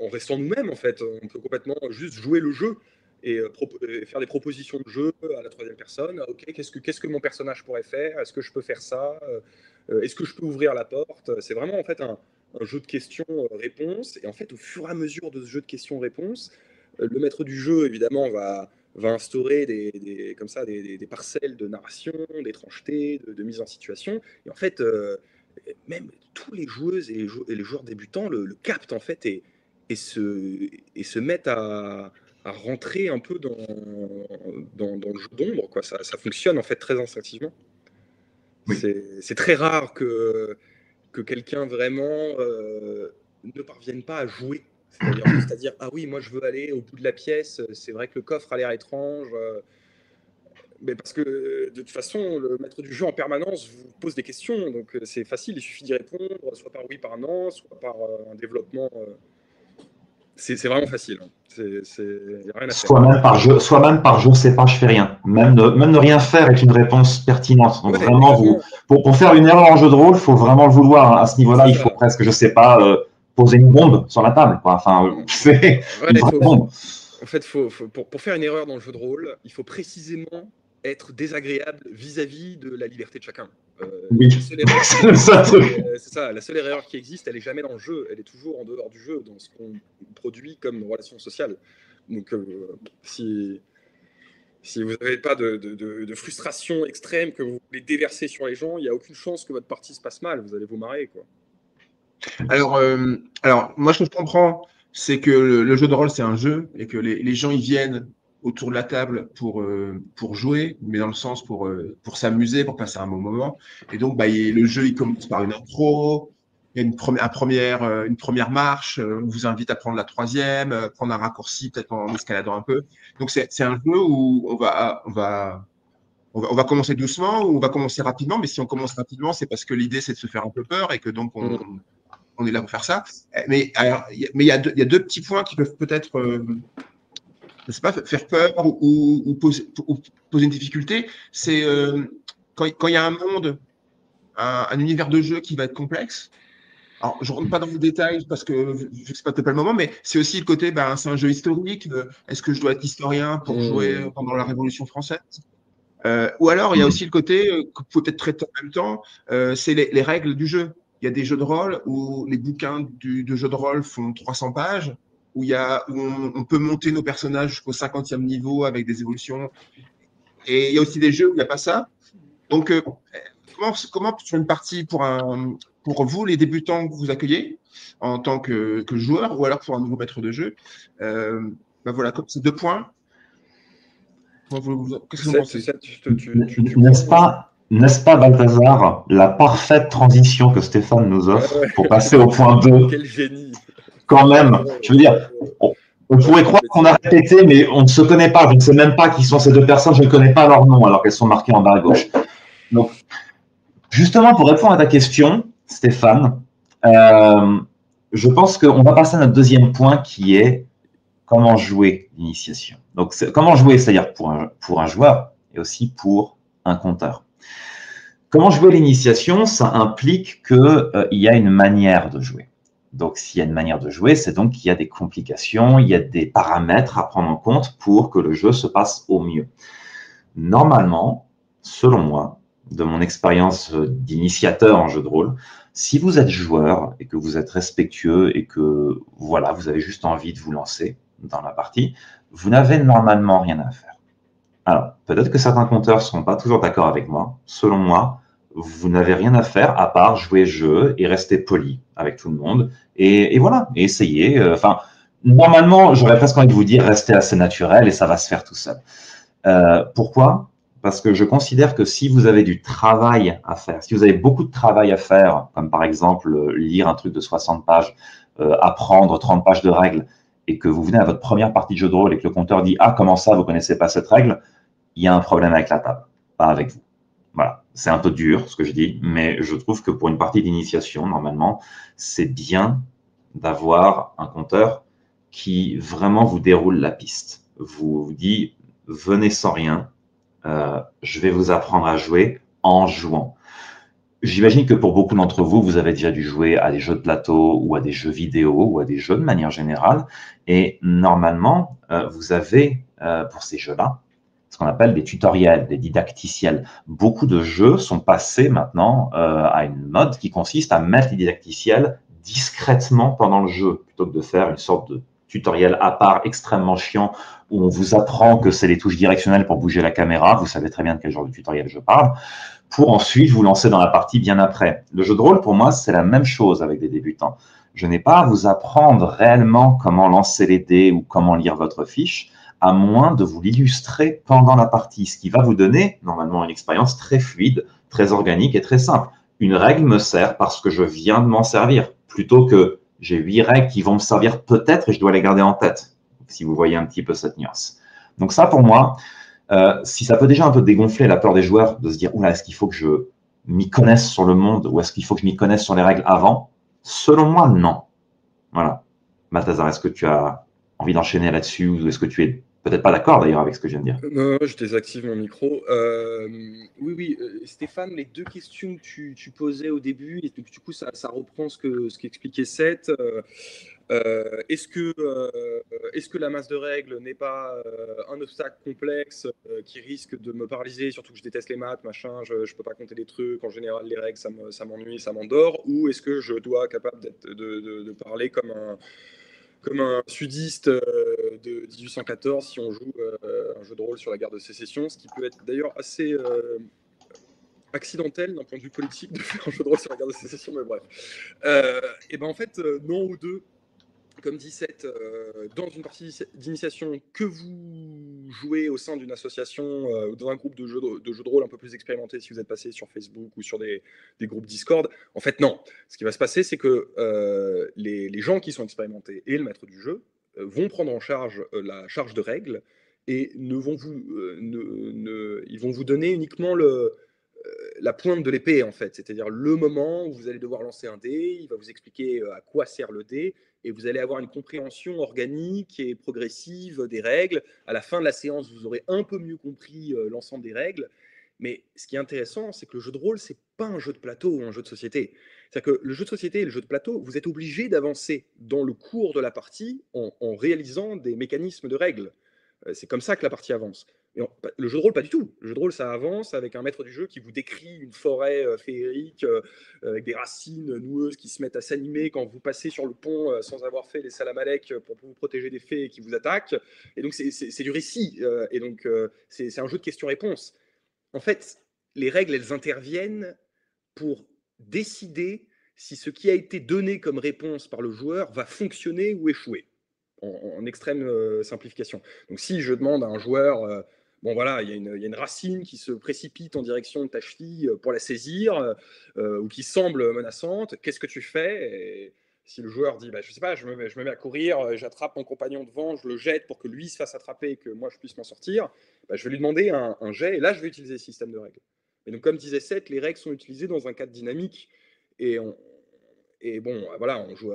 en restant nous-mêmes, en fait. On peut complètement juste jouer le jeu et faire des propositions de jeu à la troisième personne. Ok, qu'est-ce que mon personnage pourrait faire? Est-ce que je peux faire ça? Est-ce que je peux ouvrir la porte? C'est vraiment en fait un jeu de questions-réponses. Et en fait, au fur et à mesure de ce jeu de questions-réponses, le maître du jeu, évidemment, va instaurer des parcelles de narration, d'étrangeté, de mise en situation. Et en fait, même tous les joueuses et les joueurs débutants le captent en fait et se mettent à rentrer un peu dans le jeu d'ombre, quoi. Ça fonctionne en fait très instinctivement. Oui. C'est très rare que quelqu'un vraiment ne parvienne pas à jouer. C'est-à-dire, ah oui, moi je veux aller au bout de la pièce, c'est vrai que le coffre a l'air étrange, mais parce que de toute façon, le maître du jeu en permanence vous pose des questions, donc c'est facile, il suffit d'y répondre, soit par oui, par non, soit par un développement. C'est vraiment facile. Hein. Y a rien à faire. Soit même par je ne sais pas, je fais rien. Même ne rien faire est une réponse pertinente. Donc vraiment, pour faire une erreur en jeu de rôle, il faut vraiment le vouloir. À ce niveau-là, il faut presque, je ne sais pas, poser une bombe sur la table, quoi. Enfin, c'est une bombe. En fait, pour faire une erreur dans le jeu de rôle, il faut précisément être désagréable vis-à-vis de la liberté de chacun. Oui, c'est ça. La seule erreur qui existe, elle n'est jamais dans le jeu, elle est toujours en dehors du jeu, dans ce qu'on produit comme relation sociale. Donc, si vous n'avez pas de frustration extrême que vous voulez déverser sur les gens, il n'y a aucune chance que votre partie se passe mal. Vous allez vous marrer, quoi. Alors, moi, ce que je comprends, c'est que le jeu de rôle, c'est un jeu et que les gens, ils viennent autour de la table pour jouer, mais dans le sens pour s'amuser, pour passer un bon moment. Et donc, le jeu, il commence par une intro, il y a une première marche, on vous invite à prendre la troisième, prendre un raccourci, peut-être en escaladant un peu. Donc, c'est un jeu où on va commencer doucement ou on va commencer rapidement, mais si on commence rapidement, c'est parce que l'idée, c'est de se faire un peu peur et que donc on est là pour faire ça. Mais il y a deux petits points qui peuvent peut-être je ne sais pas, faire peur ou poser une difficulté. C'est quand il y a un monde, un univers de jeu qui va être complexe. Alors, je ne rentre pas dans les détails parce que je ne sais pas peut-être pas le moment, mais c'est aussi le côté, c'est un jeu historique. Est-ce que je dois être historien pour jouer pendant la Révolution française? Ou alors, il y a aussi le côté que vous pouvez peut-être traiter en même temps, c'est les règles du jeu. Il y a des jeux de rôle où les bouquins de jeux de rôle font 300 pages, où on peut monter nos personnages jusqu'au 50e niveau avec des évolutions. Et il y a aussi des jeux où il n'y a pas ça. Donc, comment sur une partie pour vous, les débutants que vous accueillez en tant que joueur, ou alors pour un nouveau maître de jeu, voilà, comme ces deux points. Qu'est-ce que vous pensez? N'est-ce pas, Balthazar, la parfaite transition que Stéphane nous offre pour passer au point 2? Quel génie! Quand même, je veux dire, on pourrait croire qu'on a répété, mais on ne se connaît pas. Je ne sais même pas qui sont ces deux personnes, je ne connais pas leur nom, alors qu'elles sont marquées en bas à gauche. Donc, justement, pour répondre à ta question, Stéphane, je pense qu'on va passer à notre deuxième point qui est comment jouer l'initiation. Donc, comment jouer, c'est-à-dire pour un joueur et aussi pour un compteur. Comment jouer l'initiation, ça implique qu'il y a une manière de jouer. Donc, s'il y a une manière de jouer, c'est donc qu'il y a des complications, il y a des paramètres à prendre en compte pour que le jeu se passe au mieux. Normalement, selon moi, de mon expérience d'initiateur en jeu de rôle, si vous êtes joueur et que vous êtes respectueux et que voilà, vous avez juste envie de vous lancer dans la partie, vous n'avez normalement rien à faire. Alors, peut-être que certains compteurs ne sont pas toujours d'accord avec moi. Selon moi, vous n'avez rien à faire à part jouer le jeu et rester poli avec tout le monde. Et voilà, et essayer. Enfin, normalement, j'aurais presque envie de vous dire restez assez naturel et ça va se faire tout seul. Pourquoi? Parce que je considère que si vous avez du travail à faire, si vous avez beaucoup de travail à faire, comme par exemple lire un truc de 60 pages, apprendre 30 pages de règles, et que vous venez à votre première partie de jeu de rôle et que le compteur dit « Ah, comment ça, vous ne connaissez pas cette règle ?» il y a un problème avec la table, pas avec vous. Voilà, c'est un peu dur ce que je dis, mais je trouve que pour une partie d'initiation, normalement, c'est bien d'avoir un compteur qui vraiment vous déroule la piste, vous dit « Venez sans rien, je vais vous apprendre à jouer en jouant ». J'imagine que pour beaucoup d'entre vous, vous avez déjà dû jouer à des jeux de plateau ou à des jeux vidéo ou à des jeux de manière générale. Et normalement, vous avez pour ces jeux-là ce qu'on appelle des tutoriels, des didacticiels. Beaucoup de jeux sont passés maintenant à une mode qui consiste à mettre les didacticiels discrètement pendant le jeu, plutôt que de faire une sorte de tutoriel à part extrêmement chiant où on vous apprend que c'est les touches directionnelles pour bouger la caméra. Vous savez très bien de quel genre de tutoriel je parle, pour ensuite vous lancer dans la partie bien après. Le jeu de rôle, pour moi, c'est la même chose avec des débutants. Je n'ai pas à vous apprendre réellement comment lancer les dés ou comment lire votre fiche, à moins de vous l'illustrer pendant la partie, ce qui va vous donner normalement une expérience très fluide, très organique et très simple. Une règle me sert parce que je viens de m'en servir, plutôt que j'ai 8 règles qui vont me servir peut-être et je dois les garder en tête, si vous voyez un petit peu cette nuance. Donc ça, pour moi, si ça peut déjà un peu dégonfler la peur des joueurs de se dire « Oula, est-ce qu'il faut que je m'y connaisse sur le monde ou est-ce qu'il faut que je m'y connaisse sur les règles avant ?» Selon moi, non. Voilà. Balthazar, est-ce que tu as envie d'enchaîner là-dessus ou est-ce que tu es peut-être pas d'accord d'ailleurs avec ce que je viens de dire? Non, je désactive mon micro. Oui, Stéphane, les deux questions que tu posais au début, et du coup, ça reprend ce qu'expliquait Seth. Est-ce que la masse de règles n'est pas un obstacle complexe qui risque de me paralyser, surtout que je déteste les maths, machin, je ne peux pas compter des trucs, en général, les règles, ça m'ennuie, ça m'endort, ou est-ce que je dois être capable de parler comme un sudiste de 1814 si on joue un jeu de rôle sur la guerre de sécession, ce qui peut être d'ailleurs assez accidentel d'un point de vue politique de faire un jeu de rôle sur la guerre de sécession, mais bref. Et ben en fait, non ou deux, comme dit Seth, dans une partie d'initiation que vous jouez au sein d'une association ou dans un groupe de jeux de rôle un peu plus expérimenté, si vous êtes passé sur Facebook ou sur des groupes Discord, en fait non. Ce qui va se passer, c'est que les gens qui sont expérimentés et le maître du jeu vont prendre en charge la charge de règles et ils vont vous donner uniquement la pointe de l'épée, en fait, c'est-à-dire le moment où vous allez devoir lancer un dé, il va vous expliquer à quoi sert le dé, et vous allez avoir une compréhension organique et progressive des règles. À la fin de la séance, vous aurez un peu mieux compris l'ensemble des règles. Mais ce qui est intéressant, c'est que le jeu de rôle, c'est pas un jeu de plateau ou un jeu de société. C'est-à-dire que le jeu de société et le jeu de plateau, vous êtes obligé d'avancer dans le cours de la partie en réalisant des mécanismes de règles. C'est comme ça que la partie avance. Le jeu de rôle, pas du tout. Le jeu de rôle, ça avance avec un maître du jeu qui vous décrit une forêt féerique avec des racines noueuses qui se mettent à s'animer quand vous passez sur le pont sans avoir fait les salamalek pour vous protéger des fées qui vous attaquent. Et donc, c'est du récit. Et donc, c'est un jeu de questions-réponses. En fait, les règles, elles interviennent pour décider si ce qui a été donné comme réponse par le joueur va fonctionner ou échouer, en extrême simplification. Donc si je demande à un joueur, bon voilà, il y a une racine qui se précipite en direction de ta cheville pour la saisir, ou qui semble menaçante, qu'est-ce que tu fais? Et si le joueur dit, bah, je sais pas, je me mets à courir, j'attrape mon compagnon devant, je le jette pour que lui se fasse attraper et que moi je puisse m'en sortir, bah, je vais lui demander un jet, et là je vais utiliser le système de règles. Et donc, comme disait Seth, les règles sont utilisées dans un cadre dynamique. Et, bon, voilà, on joue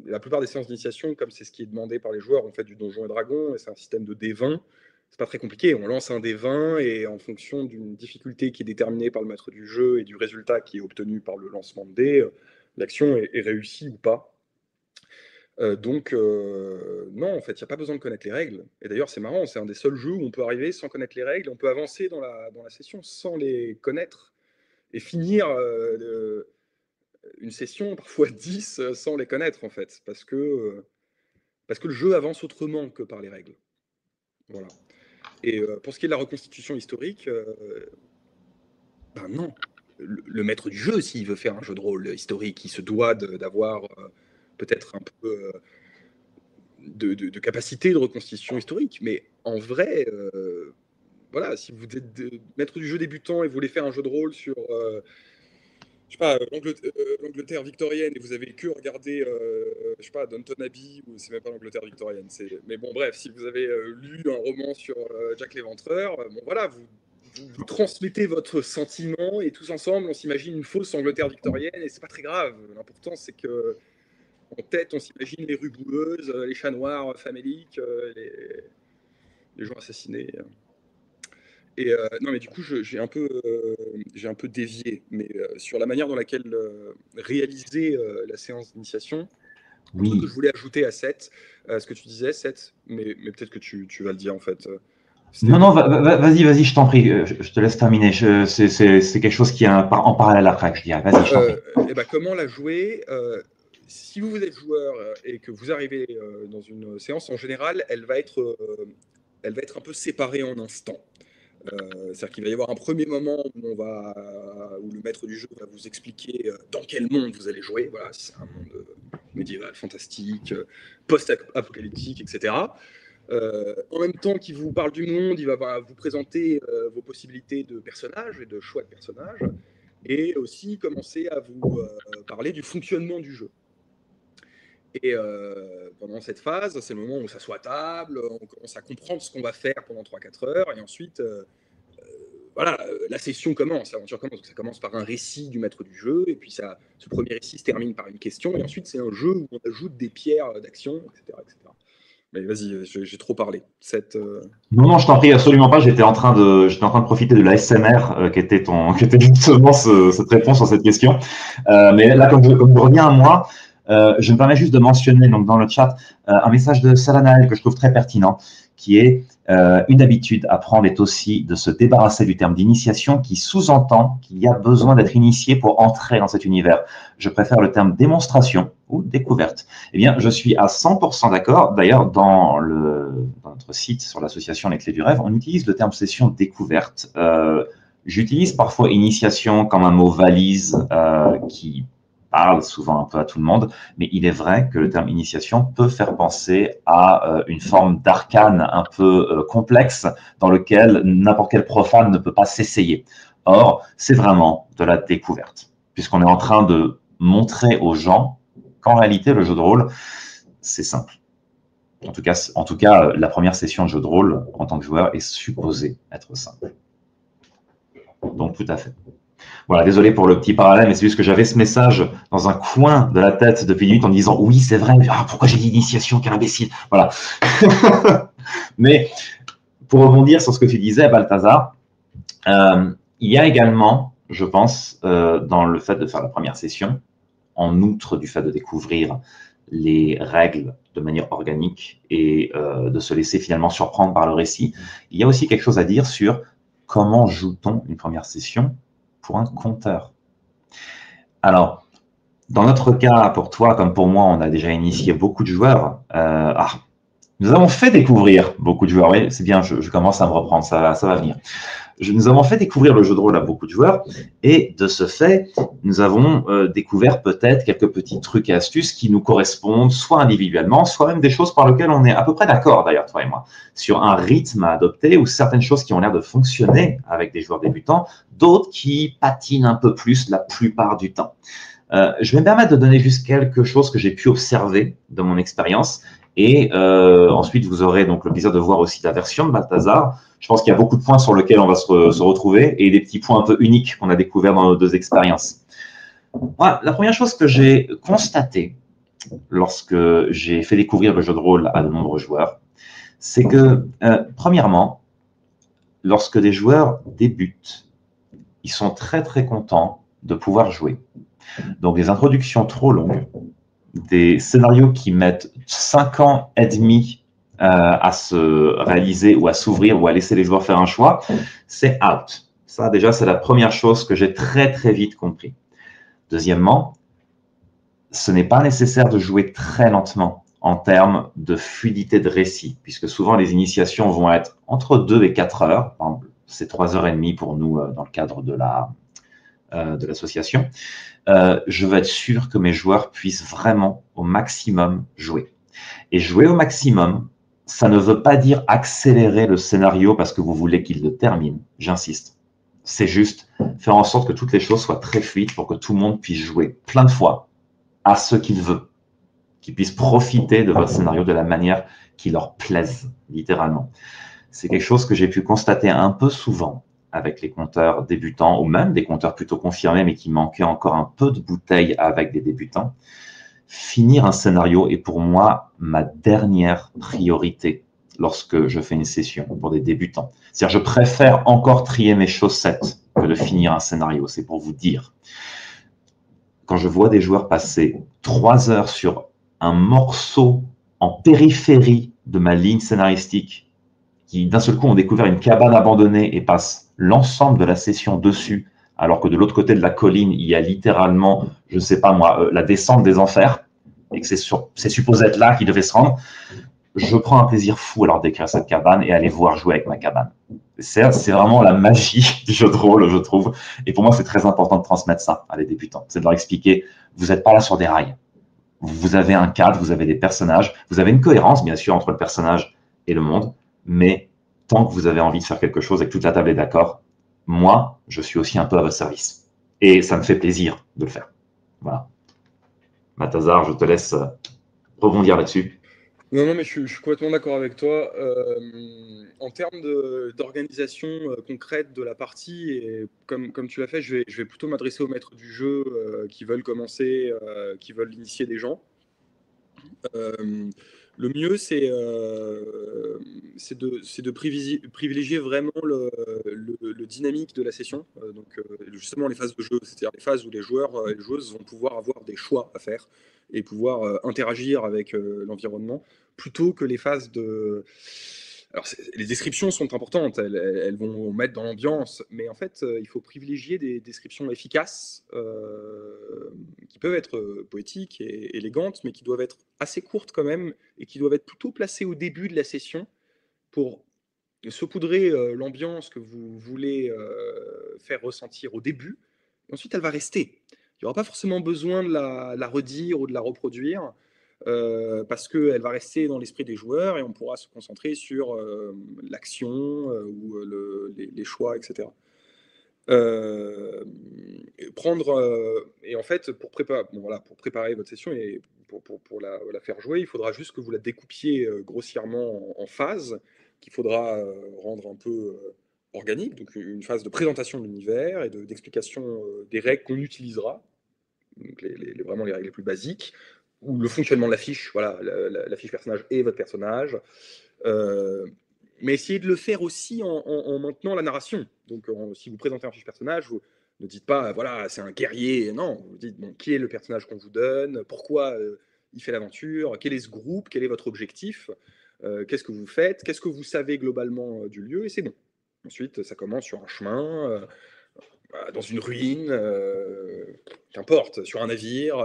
la plupart des séances d'initiation, comme c'est ce qui est demandé par les joueurs, on fait du Donjons et Dragons, et c'est un système de D20. C'est pas très compliqué, on lance un D20 et en fonction d'une difficulté qui est déterminée par le maître du jeu et du résultat qui est obtenu par le lancement de dés, l'action est réussie ou pas. Donc, non, en fait, il n'y a pas besoin de connaître les règles. Et d'ailleurs, c'est marrant, c'est un des seuls jeux où on peut arriver sans connaître les règles, on peut avancer dans la session sans les connaître et finir une session, parfois 10, sans les connaître, en fait, parce que le jeu avance autrement que par les règles. Voilà. Et pour ce qui est de la reconstitution historique, ben non. Le maître du jeu, s'il veut faire un jeu de rôle historique, il se doit d'avoir peut-être un peu de capacité de reconstitution historique. Mais en vrai, voilà, si vous êtes maître du jeu débutant et vous voulez faire un jeu de rôle sur je sais pas, l'Angleterre victorienne et vous avez que regardé, je sais pas, Downton Abbey, ou c'est même pas l'Angleterre victorienne, mais bon, bref, si vous avez lu un roman sur Jack l'Éventreur, bon voilà, vous transmettez votre sentiment et tous ensemble, on s'imagine une fausse Angleterre victorienne et c'est pas très grave. L'important, c'est que en tête, on s'imagine les rues boueuses, les chats noirs faméliques, les gens assassinés. Et non, mais du coup, j'ai un peu dévié, mais sur la manière dans laquelle réaliser la séance d'initiation, un truc que je voulais ajouter à Seth, ce que tu disais, Seth, mais peut-être que tu vas le dire en fait. Non, vas-y, je t'en prie, je te laisse terminer. C'est quelque chose qui est en parallèle après, que je dirais. Vas-y, je t'en prie. Et ben, comment la jouer si vous êtes joueur et que vous arrivez dans une séance, en général, elle va être un peu séparée en instants. C'est-à-dire qu'il va y avoir un premier moment où le maître du jeu va vous expliquer dans quel monde vous allez jouer. Voilà, c'est un monde médiéval, fantastique, post-apocalyptique, etc. En même temps qu'il vous parle du monde, il va vous présenter vos possibilités de personnages et de choix de personnages, et aussi commencer à vous parler du fonctionnement du jeu. Et pendant cette phase, c'est le moment où on s'assoit à table, on commence à comprendre ce qu'on va faire pendant 3-4 heures, et ensuite, voilà, la session commence, l'aventure commence. Donc ça commence par un récit du maître du jeu, et puis ce premier récit se termine par une question, et ensuite c'est un jeu où on ajoute des pierres d'action, etc., etc. Mais vas-y, j'ai trop parlé. Non, je t'en prie, absolument pas. J'étais en train de profiter de l'ASMR qui était justement cette réponse sur cette question. Mais là, comme je reviens à moi, je me permets juste de mentionner donc dans le chat un message de Salanael que je trouve très pertinent, qui est une habitude à prendre est aussi de se débarrasser du terme d'initiation qui sous-entend qu'il y a besoin d'être initié pour entrer dans cet univers. Je préfère le terme démonstration ou découverte. Eh bien, je suis à 100% d'accord. D'ailleurs, dans notre site sur l'association Les Clés du Rêve, on utilise le terme session découverte. J'utilise parfois initiation comme un mot valise qui parle souvent un peu à tout le monde, mais il est vrai que le terme initiation peut faire penser à une forme d'arcane un peu complexe dans lequel n'importe quel profane ne peut pas s'essayer. Or, c'est vraiment de la découverte, puisqu'on est en train de montrer aux gens qu'en réalité, le jeu de rôle, c'est simple. En tout cas, la première session de jeu de rôle en tant que joueur est supposée être simple. Donc, tout à fait. Voilà, désolé pour le petit parallèle, mais c'est juste que j'avais ce message dans un coin de la tête depuis une minute en me disant « Oui, c'est vrai, pourquoi j'ai dit initiation, quel imbécile ?» Voilà. Mais pour rebondir sur ce que tu disais, Balthazar, il y a également, je pense, dans le fait de faire la première session, en outre du fait de découvrir les règles de manière organique et de se laisser finalement surprendre par le récit, il y a aussi quelque chose à dire sur comment joue-t-on une première session pour un compteur. Alors, dans notre cas, pour toi comme pour moi, on a déjà initié beaucoup de joueurs. Nous avons fait découvrir beaucoup de joueurs. Oui, c'est bien, je commence à me reprendre, ça va venir. Nous avons fait découvrir le jeu de rôle à beaucoup de joueurs et de ce fait, nous avons découvert peut-être quelques petits trucs et astuces qui nous correspondent soit individuellement, soit même des choses par lesquelles on est à peu près d'accord d'ailleurs, toi et moi, sur un rythme à adopter ou certaines choses qui ont l'air de fonctionner avec des joueurs débutants, d'autres qui patinent un peu plus la plupart du temps. Je vais me permettre de donner juste quelque chose que j'ai pu observer de mon expérience Et ensuite, vous aurez donc le plaisir de voir aussi la version de Balthazar. Je pense qu'il y a beaucoup de points sur lesquels on va se retrouver et des petits points un peu uniques qu'on a découverts dans nos deux expériences. Moi, la première chose que j'ai constatée lorsque j'ai fait découvrir le jeu de rôle à de nombreux joueurs, c'est que, premièrement, lorsque des joueurs débutent, ils sont très très contents de pouvoir jouer. Donc des introductions trop longues, des scénarios qui mettent 5 ans et demi à se réaliser ou à s'ouvrir ou à laisser les joueurs faire un choix, c'est out. Ça, déjà, c'est la première chose que j'ai très très vite compris. Deuxièmement, ce n'est pas nécessaire de jouer très lentement en termes de fluidité de récit, puisque souvent les initiations vont être entre 2 et 4 heures. C'est 3h30 pour nous dans le cadre de l'association. Je veux être sûr que mes joueurs puissent vraiment au maximum jouer. Et jouer au maximum, ça ne veut pas dire accélérer le scénario parce que vous voulez qu'il le termine. J'insiste. C'est juste faire en sorte que toutes les choses soient très fluides pour que tout le monde puisse jouer plein de fois à ce qu'il veut, qu'ils puissent profiter de votre scénario de la manière qui leur plaise, littéralement. C'est quelque chose que j'ai pu constater un peu souvent avec les compteurs débutants, ou même des compteurs plutôt confirmés, mais qui manquaient encore un peu de bouteille avec des débutants. Finir un scénario est pour moi ma dernière priorité lorsque je fais une session pour des débutants. C'est-à-dire, je préfère encore trier mes chaussettes que de finir un scénario, c'est pour vous dire. Quand je vois des joueurs passer 3 heures sur un morceau en périphérie de ma ligne scénaristique, qui d'un seul coup ont découvert une cabane abandonnée et passent l'ensemble de la session dessus, alors que de l'autre côté de la colline, il y a littéralement, je ne sais pas moi, la descente des enfers, et que c'est supposé être là qu'ils devaient se rendre, je prends un plaisir fou à leur décrire cette cabane et à les voir jouer avec ma cabane. C'est vraiment la magie du jeu de rôle, je trouve. Et pour moi, c'est très important de transmettre ça à les débutants. C'est de leur expliquer, vous n'êtes pas là sur des rails. Vous avez un cadre, vous avez des personnages, vous avez une cohérence, bien sûr, entre le personnage et le monde, mais tant que vous avez envie de faire quelque chose et que toute la table est d'accord, moi, je suis aussi un peu à votre service. Et ça me fait plaisir de le faire. Voilà. Balthazar, je te laisse rebondir là-dessus. Non, non, mais je suis complètement d'accord avec toi. En termes d'organisation concrète de la partie, et comme tu l'as fait, je vais plutôt m'adresser aux maîtres du jeu qui veulent commencer, qui veulent initier des gens. Le mieux, c'est de privilégier vraiment le dynamique de la session. Donc, justement, les phases de jeu, c'est-à-dire les phases où les joueurs et les joueuses vont pouvoir avoir des choix à faire et pouvoir interagir avec l'environnement, plutôt que les phases de... Alors, les descriptions sont importantes, elles vont mettre dans l'ambiance, mais en fait, il faut privilégier des descriptions efficaces qui peuvent être poétiques et élégantes, mais qui doivent être assez courtes quand même et qui doivent être plutôt placées au début de la session pour saupoudrer l'ambiance que vous voulez faire ressentir au début. Et ensuite, elle va rester. Il n'y aura pas forcément besoin de la redire ou de la reproduire parce qu'elle va rester dans l'esprit des joueurs et on pourra se concentrer sur l'action ou les choix, etc. Et en fait, pour préparer votre session et pour la faire jouer, il faudra juste que vous la découpiez grossièrement en phases, qu'il faudra rendre un peu organique, donc une phase de présentation de l'univers et d'explication des règles qu'on utilisera, donc vraiment les règles les plus basiques, ou le fonctionnement de la fiche, voilà, la fiche personnage et votre personnage. Mais essayez de le faire aussi en maintenant la narration. Donc, si vous présentez un fiche personnage, vous ne dites pas, voilà, c'est un guerrier. Non, vous dites, bon, qui est le personnage qu'on vous donne, pourquoi il fait l'aventure, quel est ce groupe, quel est votre objectif, qu'est-ce que vous faites, qu'est-ce que vous savez globalement du lieu, et c'est bon. Ensuite, ça commence sur un chemin, dans une ruine, qu'importe, sur un navire.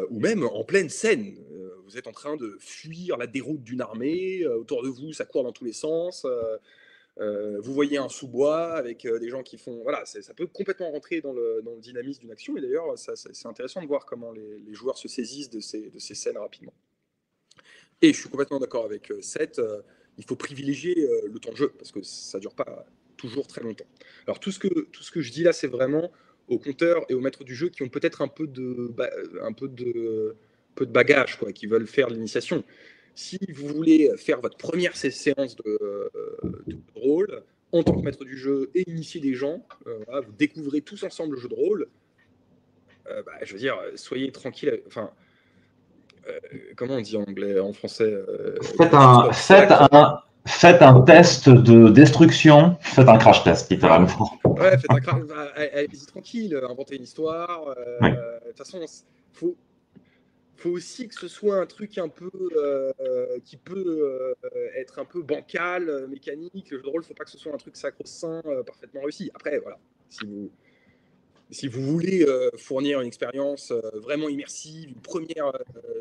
Ou même en pleine scène. Vous êtes en train de fuir la déroute d'une armée, autour de vous, ça court dans tous les sens. Vous voyez un sous-bois avec des gens qui font... Voilà, ça peut complètement rentrer dans le dynamisme d'une action. Et d'ailleurs, c'est intéressant de voir comment les joueurs se saisissent de ces scènes rapidement. Et je suis complètement d'accord avec Seth, il faut privilégier le temps de jeu, parce que ça ne dure pas toujours très longtemps. Alors tout ce que je dis là, c'est vraiment aux compteurs et aux maîtres du jeu qui ont peut-être un peu de peu de bagage, quoi, qui veulent faire l'initiation. Si vous voulez faire votre première séance de rôle en tant que maître du jeu et initier des gens, voilà, vous découvrez tous ensemble le jeu de rôle, je veux dire, soyez tranquille. Enfin, comment on dit en anglais, en français Faites cut un, your faites slack. faites un test de destruction, faites un crash test, littéralement. Ouais, faites allez-y tranquille, inventez une histoire. Oui. De toute façon, faut, faut aussi que ce soit un truc un peu qui peut être un peu bancal, mécanique. Le jeu de rôle, faut pas que ce soit un truc sacro-saint, parfaitement réussi. Après, voilà, si vous voulez fournir une expérience vraiment immersive, une première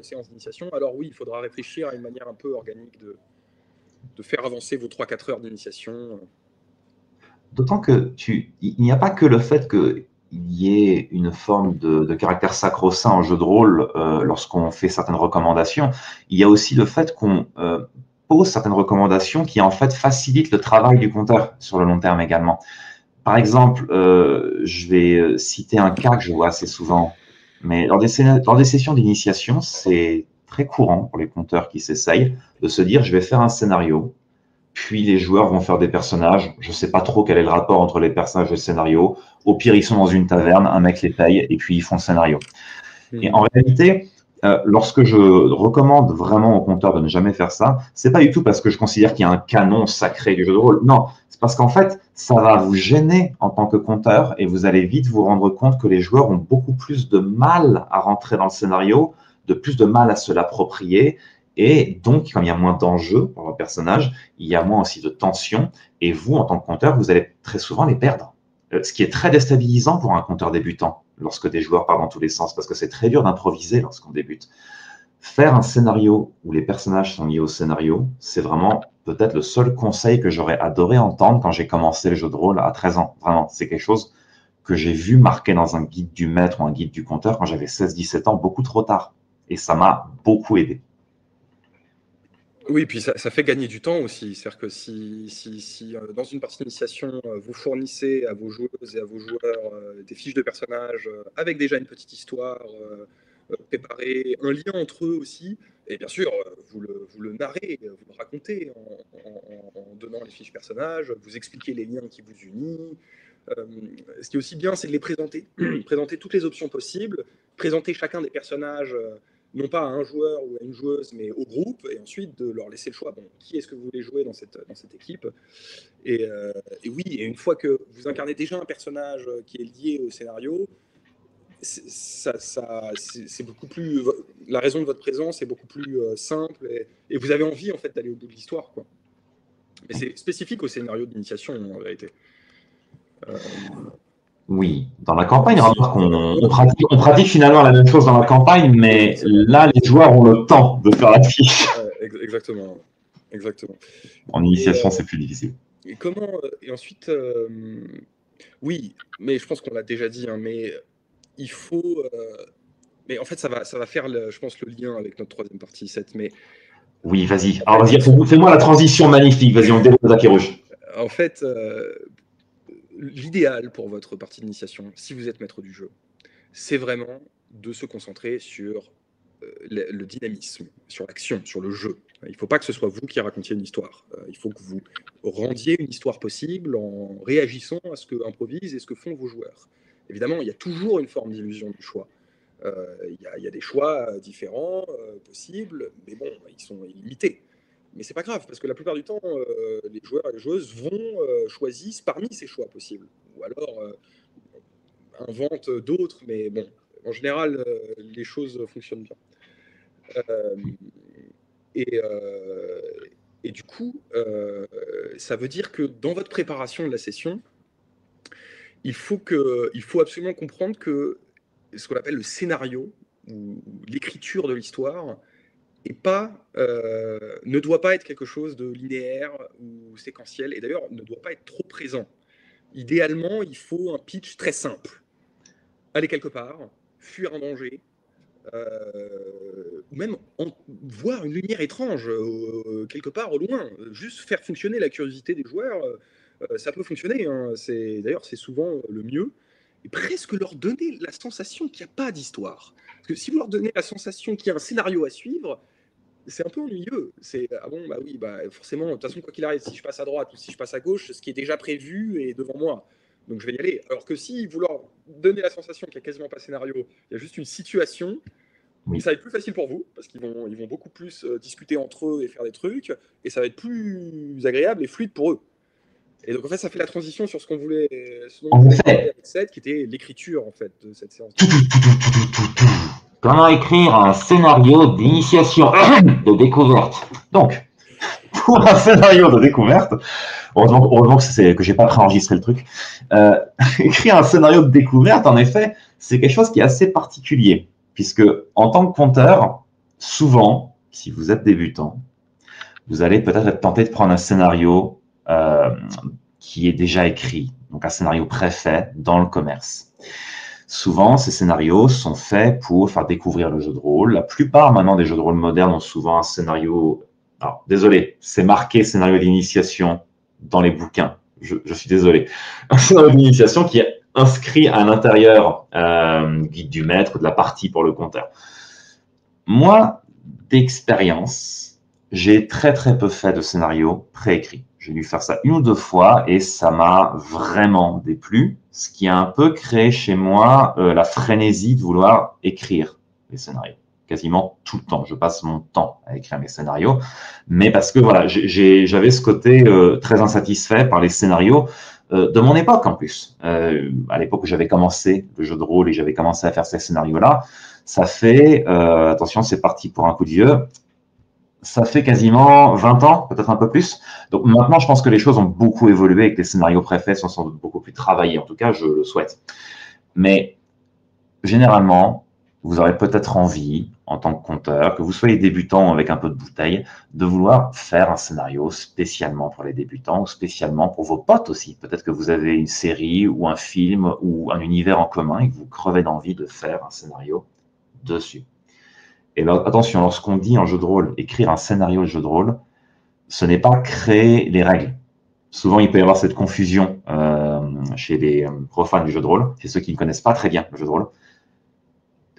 séance d'initiation, alors oui, il faudra réfléchir à une manière un peu organique de faire avancer vos 3-4 heures d'initiation. D'autant que il n'y a pas que le fait qu'il y ait une forme de caractère sacro-saint en jeu de rôle lorsqu'on fait certaines recommandations. Il y a aussi le fait qu'on pose certaines recommandations qui en fait facilitent le travail du compteur sur le long terme également. Par exemple, je vais citer un cas que je vois assez souvent, mais lors des sessions d'initiation, c'est très courant pour les compteurs qui s'essayent de se dire je vais faire un scénario, puis les joueurs vont faire des personnages. Je ne sais pas trop quel est le rapport entre les personnages et le scénario. Au pire, ils sont dans une taverne, un mec les paye et puis ils font le scénario. Et en réalité, lorsque je recommande vraiment aux compteurs de ne jamais faire ça, c'est pas du tout parce que je considère qu'il y a un canon sacré du jeu de rôle. Non, c'est parce qu'en fait, ça va vous gêner en tant que compteur et vous allez vite vous rendre compte que les joueurs ont beaucoup plus de mal à rentrer dans le scénario, de plus de mal à se l'approprier. Et donc, comme il y a moins d'enjeux pour leur personnage, il y a moins aussi de tension. Et vous, en tant que compteur, vous allez très souvent les perdre. Ce qui est très déstabilisant pour un compteur débutant lorsque des joueurs partent dans tous les sens, parce que c'est très dur d'improviser lorsqu'on débute. Faire un scénario où les personnages sont liés au scénario, c'est vraiment peut-être le seul conseil que j'aurais adoré entendre quand j'ai commencé le jeu de rôle à 13 ans. Vraiment, c'est quelque chose que j'ai vu marqué dans un guide du maître ou un guide du compteur quand j'avais 16-17 ans, beaucoup trop tard. Et ça m'a beaucoup aidé. Oui, puis ça fait gagner du temps aussi. C'est-à-dire que si dans une partie d'initiation, vous fournissez à vos joueuses et à vos joueurs des fiches de personnages avec déjà une petite histoire préparée, un lien entre eux aussi, et bien sûr, vous le narrez, vous le racontez en donnant les fiches personnages, vous expliquez les liens qui vous unissent. Ce qui est aussi bien, c'est de les présenter, présenter toutes les options possibles, présenter chacun des personnages non pas à un joueur ou à une joueuse, mais au groupe, et ensuite de leur laisser le choix. Bon, qui est-ce que vous voulez jouer dans cette équipe et oui, et une fois que vous incarnez déjà un personnage qui est lié au scénario, c'est beaucoup plus. La raison de votre présence est beaucoup plus simple, et vous avez envie en fait d'aller au bout de l'histoire, quoi. Mais c'est spécifique au scénario d'initiation en vérité. Oui, dans la campagne, Si, remarque, on pratique finalement la même chose dans la campagne, mais là, les joueurs ont le temps de faire la fiche. Exactement. Exactement. En initiation, c'est plus difficile. Et comment et ensuite, oui, mais je pense qu'on l'a déjà dit, hein, mais il faut. Mais en fait, ça va faire, je pense, le lien avec notre troisième partie 7. Mais Oui, vas-y. en Alors, fait, vas-y, fais-moi la transition magnifique. Vas-y, on déroule le tapis rouge. en fait l'idéal pour votre partie d'initiation, si vous êtes maître du jeu, c'est vraiment de se concentrer sur le dynamisme, sur l'action, sur le jeu. Il ne faut pas que ce soit vous qui racontiez une histoire. Il faut que vous rendiez une histoire possible en réagissant à ce que improvisent et ce que font vos joueurs. Évidemment, il y a toujours une forme d'illusion du choix. Il y a des choix différents, possibles, mais bon, ils sont limités. Mais c'est pas grave, parce que la plupart du temps, les joueurs et les joueuses choisissent parmi ces choix possibles. Ou alors inventent d'autres, mais bon, en général, les choses fonctionnent bien. Euh, et, euh, et du coup, ça veut dire que dans votre préparation de la session, il faut absolument comprendre que ce qu'on appelle le scénario ou l'écriture de l'histoire ne doit pas être quelque chose de linéaire ou séquentiel, et d'ailleurs ne doit pas être trop présent. Idéalement, il faut un pitch très simple. Aller quelque part, fuir un danger, ou même voir une lumière étrange quelque part au loin. Juste faire fonctionner la curiosité des joueurs, ça peut fonctionner, hein. D'ailleurs, c'est souvent le mieux. et presque leur donner la sensation qu'il n'y a pas d'histoire. Parce que si vous leur donnez la sensation qu'il y a un scénario à suivre, c'est un peu ennuyeux. C'est ah bon, bah oui, bah forcément, de toute façon, quoi qu'il arrive, si je passe à droite ou si je passe à gauche, ce qui est déjà prévu est devant moi. Donc je vais y aller. Alors que si vous leur donnez la sensation qu'il n'y a quasiment pas de scénario, il y a juste une situation, Oui. ça va être plus facile pour vous, parce ils vont beaucoup plus discuter entre eux et faire des trucs, et ça va être plus agréable et fluide pour eux. Et donc en fait, ça fait la transition sur ce qu'on voulait, ce dont on En voulait parler effet, avec Seth, qui était l'écriture en fait de cette séance. comment écrire un scénario d'initiation, de découverte. Donc, pour un scénario de découverte, heureusement que j'ai pas préenregistré le truc, écrire un scénario de découverte, en effet, c'est quelque chose qui est assez particulier, puisque en tant que conteur, souvent, si vous êtes débutant, vous allez peut-être être tenté de prendre un scénario qui est déjà écrit, donc un scénario préfet dans le commerce. Souvent, ces scénarios sont faits pour faire découvrir le jeu de rôle. La plupart maintenant des jeux de rôle modernes ont souvent un scénario. Alors, désolé, c'est marqué scénario d'initiation dans les bouquins. Je suis désolé. Un scénario d'initiation qui est inscrit à l'intérieur guide du maître, de la partie pour le conteur. Moi, d'expérience, j'ai très très peu fait de scénario préécrit. J'ai dû faire ça une ou deux fois et ça m'a vraiment déplu, ce qui a un peu créé chez moi la frénésie de vouloir écrire les scénarios. Quasiment tout le temps. Je passe mon temps à écrire mes scénarios, mais parce que voilà, j'avais ce côté très insatisfait par les scénarios de mon époque en plus. À l'époque où j'avais commencé le jeu de rôle et j'avais commencé à faire ces scénarios-là, ça fait, attention, c'est parti pour un coup de vieux, ça fait quasiment 20 ans, peut-être un peu plus. Donc maintenant, je pense que les choses ont beaucoup évolué et que les scénarios préfaits sont sans doute beaucoup plus travaillés. En tout cas, je le souhaite. Mais généralement, vous aurez peut-être envie, en tant que conteur, que vous soyez débutant avec un peu de bouteille, de vouloir faire un scénario spécialement pour les débutants ou spécialement pour vos potes aussi. Peut-être que vous avez une série ou un film ou un univers en commun et que vous crevez d'envie de faire un scénario dessus. Et là, attention, lorsqu'on dit en jeu de rôle, écrire un scénario de jeu de rôle, ce n'est pas créer les règles. Souvent, il peut y avoir cette confusion chez les profanes du jeu de rôle, c'est ceux qui ne connaissent pas très bien le jeu de rôle.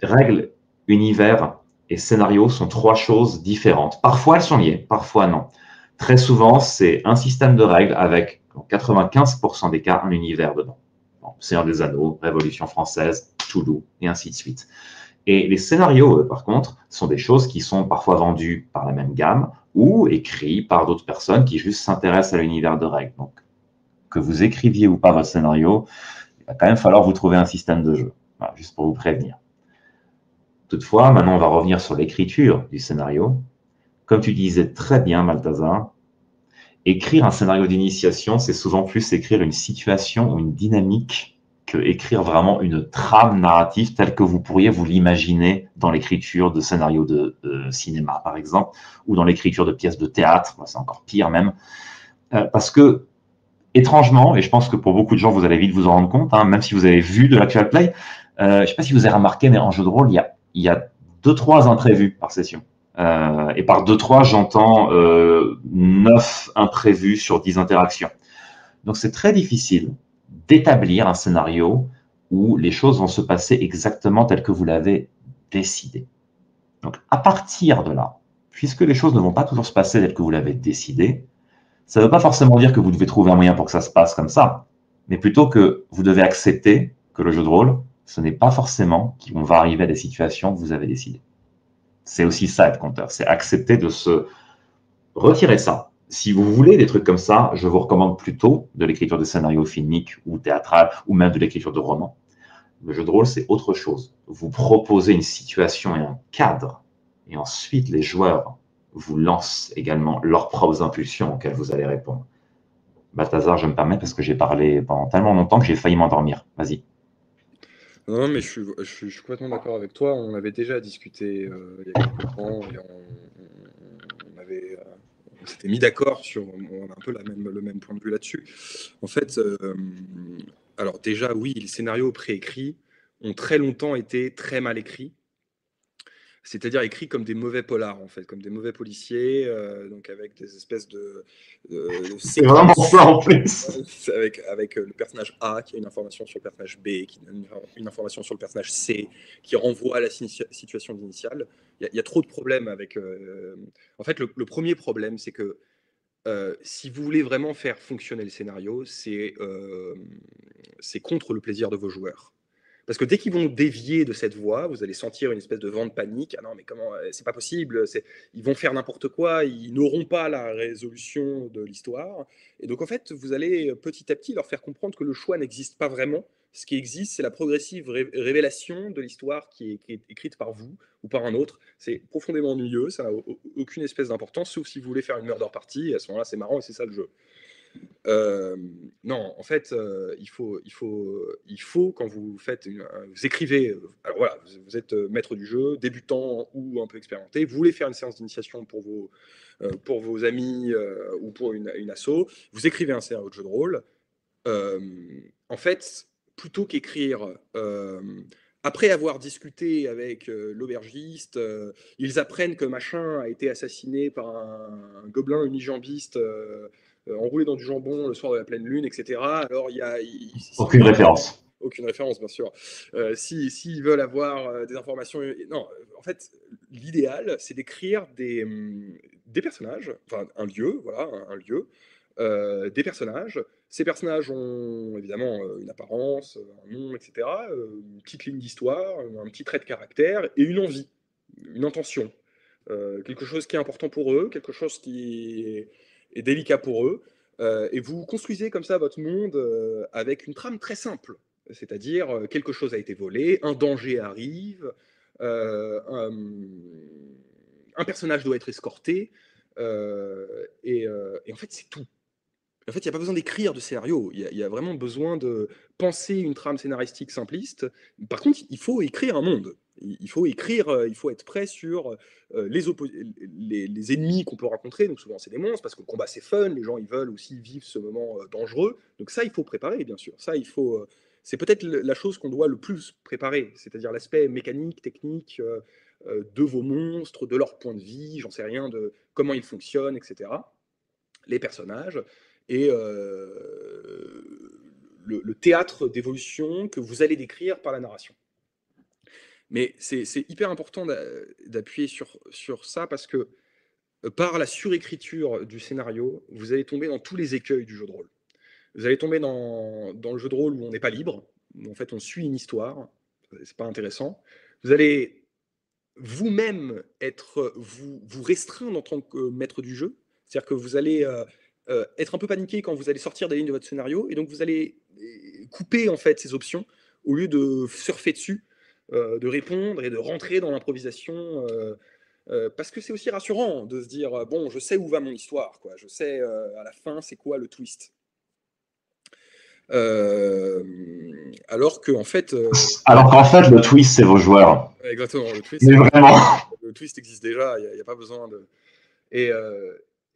Règles, univers et scénario sont trois choses différentes. Parfois, elles sont liées, parfois non. Très souvent, c'est un système de règles avec, en 95% des cas, un univers dedans. Bon, Seigneur des Anneaux, Révolution française, Toulouse, et ainsi de suite. Et les scénarios, par contre, sont des choses qui sont parfois vendues par la même gamme ou écrits par d'autres personnes qui juste s'intéressent à l'univers de règles. Donc, que vous écriviez ou pas votre scénario, il va quand même falloir vous trouver un système de jeu. Voilà, juste pour vous prévenir. Toutefois, maintenant, on va revenir sur l'écriture du scénario. Comme tu disais très bien, Balthazar, écrire un scénario d'initiation, c'est souvent plus écrire une situation ou une dynamique que écrire vraiment une trame narrative telle que vous pourriez vous l'imaginer dans l'écriture de scénarios de cinéma, par exemple, ou dans l'écriture de pièces de théâtre, c'est encore pire même, parce que, étrangement, et je pense que pour beaucoup de gens, vous allez vite vous en rendre compte, même si vous avez vu de l'actual play, je ne sais pas si vous avez remarqué, mais en jeu de rôle, il y a 2-3 imprévus par session. Et par 2-3, j'entends 9 imprévus sur 10 interactions. Donc c'est très difficile d'établir un scénario où les choses vont se passer exactement telles que vous l'avez décidé. Donc à partir de là, puisque les choses ne vont pas toujours se passer telles que vous l'avez décidé, ça ne veut pas forcément dire que vous devez trouver un moyen pour que ça se passe comme ça, mais plutôt que vous devez accepter que le jeu de rôle, ce n'est pas forcément qu'on va arriver à des situations que vous avez décidées. C'est aussi ça être conteur, c'est accepter de se retirer ça. Si vous voulez des trucs comme ça, je vous recommande plutôt de l'écriture de scénarios filmiques ou théâtrales ou même de l'écriture de romans. Le jeu de rôle, c'est autre chose. Vous proposez une situation et un cadre, et ensuite les joueurs vous lancent également leurs propres impulsions auxquelles vous allez répondre. Balthazar, je me permets parce que j'ai parlé pendant tellement longtemps que j'ai failli m'endormir. Vas-y. Non, mais je suis complètement d'accord avec toi. On avait déjà discuté il y a quelques temps et on s'était mis d'accord sur on a un peu le même point de vue là-dessus. En fait, alors déjà, oui, les scénarios préécrits ont très longtemps été très mal écrits. c'est-à-dire écrits comme des mauvais polars, en fait, comme des mauvais policiers, donc avec des espèces de C'est vraiment ça en plus. avec le personnage A qui a une information sur le personnage B, qui donne une information sur le personnage C, qui renvoie à la situation initiale. Il y a trop de problèmes avec. En fait, le premier problème, c'est que si vous voulez vraiment faire fonctionner le scénario, c'est contre le plaisir de vos joueurs. Parce que dès qu'ils vont dévier de cette voie, vous allez sentir une espèce de vent de panique. Ah non, mais comment, c'est pas possible, ils vont faire n'importe quoi, ils n'auront pas la résolution de l'histoire. Et donc, en fait, vous allez petit à petit leur faire comprendre que le choix n'existe pas vraiment. Ce qui existe, c'est la progressive révélation de l'histoire qui est écrite par vous ou par un autre. C'est profondément ennuyeux, ça n'a aucune espèce d'importance, sauf si vous voulez faire une murder party. Et à ce moment-là, c'est marrant et c'est ça le jeu. Non, en fait, il faut quand vous faites, vous écrivez, alors voilà, vous êtes maître du jeu, débutant ou un peu expérimenté, vous voulez faire une séance d'initiation pour vos amis ou pour une asso, vous écrivez un scénario de jeu de rôle. En fait, plutôt qu'écrire après avoir discuté avec l'aubergiste, ils apprennent que machin a été assassiné par un gobelin unijambiste enroulé dans du jambon le soir de la pleine lune, etc. Alors, Aucune référence. Aucune référence, bien sûr. S'ils veulent avoir des informations... Non, en fait, l'idéal, c'est d'écrire des personnages, enfin un lieu, voilà, un lieu, des personnages. Ces personnages ont évidemment une apparence, un nom, etc., une petite ligne d'histoire, un petit trait de caractère et une envie, une intention. Quelque chose qui est important pour eux, quelque chose qui est délicat pour eux. Et vous construisez comme ça votre monde avec une trame très simple. C'est-à-dire, quelque chose a été volé, un danger arrive, un personnage doit être escorté, et en fait, c'est tout. En fait, il n'y a pas besoin d'écrire de scénario. Il y a vraiment besoin de penser une trame scénaristique simpliste. Par contre, il faut écrire un monde. Il faut écrire, il faut être prêt sur les ennemis qu'on peut rencontrer. Donc souvent, c'est des monstres, parce que le combat, c'est fun. Les gens, ils veulent aussi vivre ce moment dangereux. Donc ça, il faut préparer, bien sûr. Ça, il faut... c'est peut-être la chose qu'on doit le plus préparer, c'est-à-dire l'aspect mécanique, technique de vos monstres, de leur point de vie, j'en sais rien, de comment ils fonctionnent, etc. Les personnages et le théâtre d'évolution que vous allez décrire par la narration. Mais c'est hyper important d'appuyer sur ça, parce que par la surécriture du scénario, vous allez tomber dans tous les écueils du jeu de rôle. Vous allez tomber dans le jeu de rôle où on n'est pas libre, où en fait on suit une histoire, c'est pas intéressant. Vous allez vous-même vous restreindre en tant que maître du jeu, c'est-à-dire que vous allez être un peu paniqué quand vous allez sortir des lignes de votre scénario, et donc vous allez couper en fait ces options au lieu de surfer dessus, de répondre et de rentrer dans l'improvisation, parce que c'est aussi rassurant de se dire bon, je sais où va mon histoire, quoi. Je sais à la fin c'est quoi le twist. Alors qu'en fait, le twist, c'est vos joueurs. Exactement, le twist. Mais vraiment. Le twist existe déjà, il n'y a pas besoin de.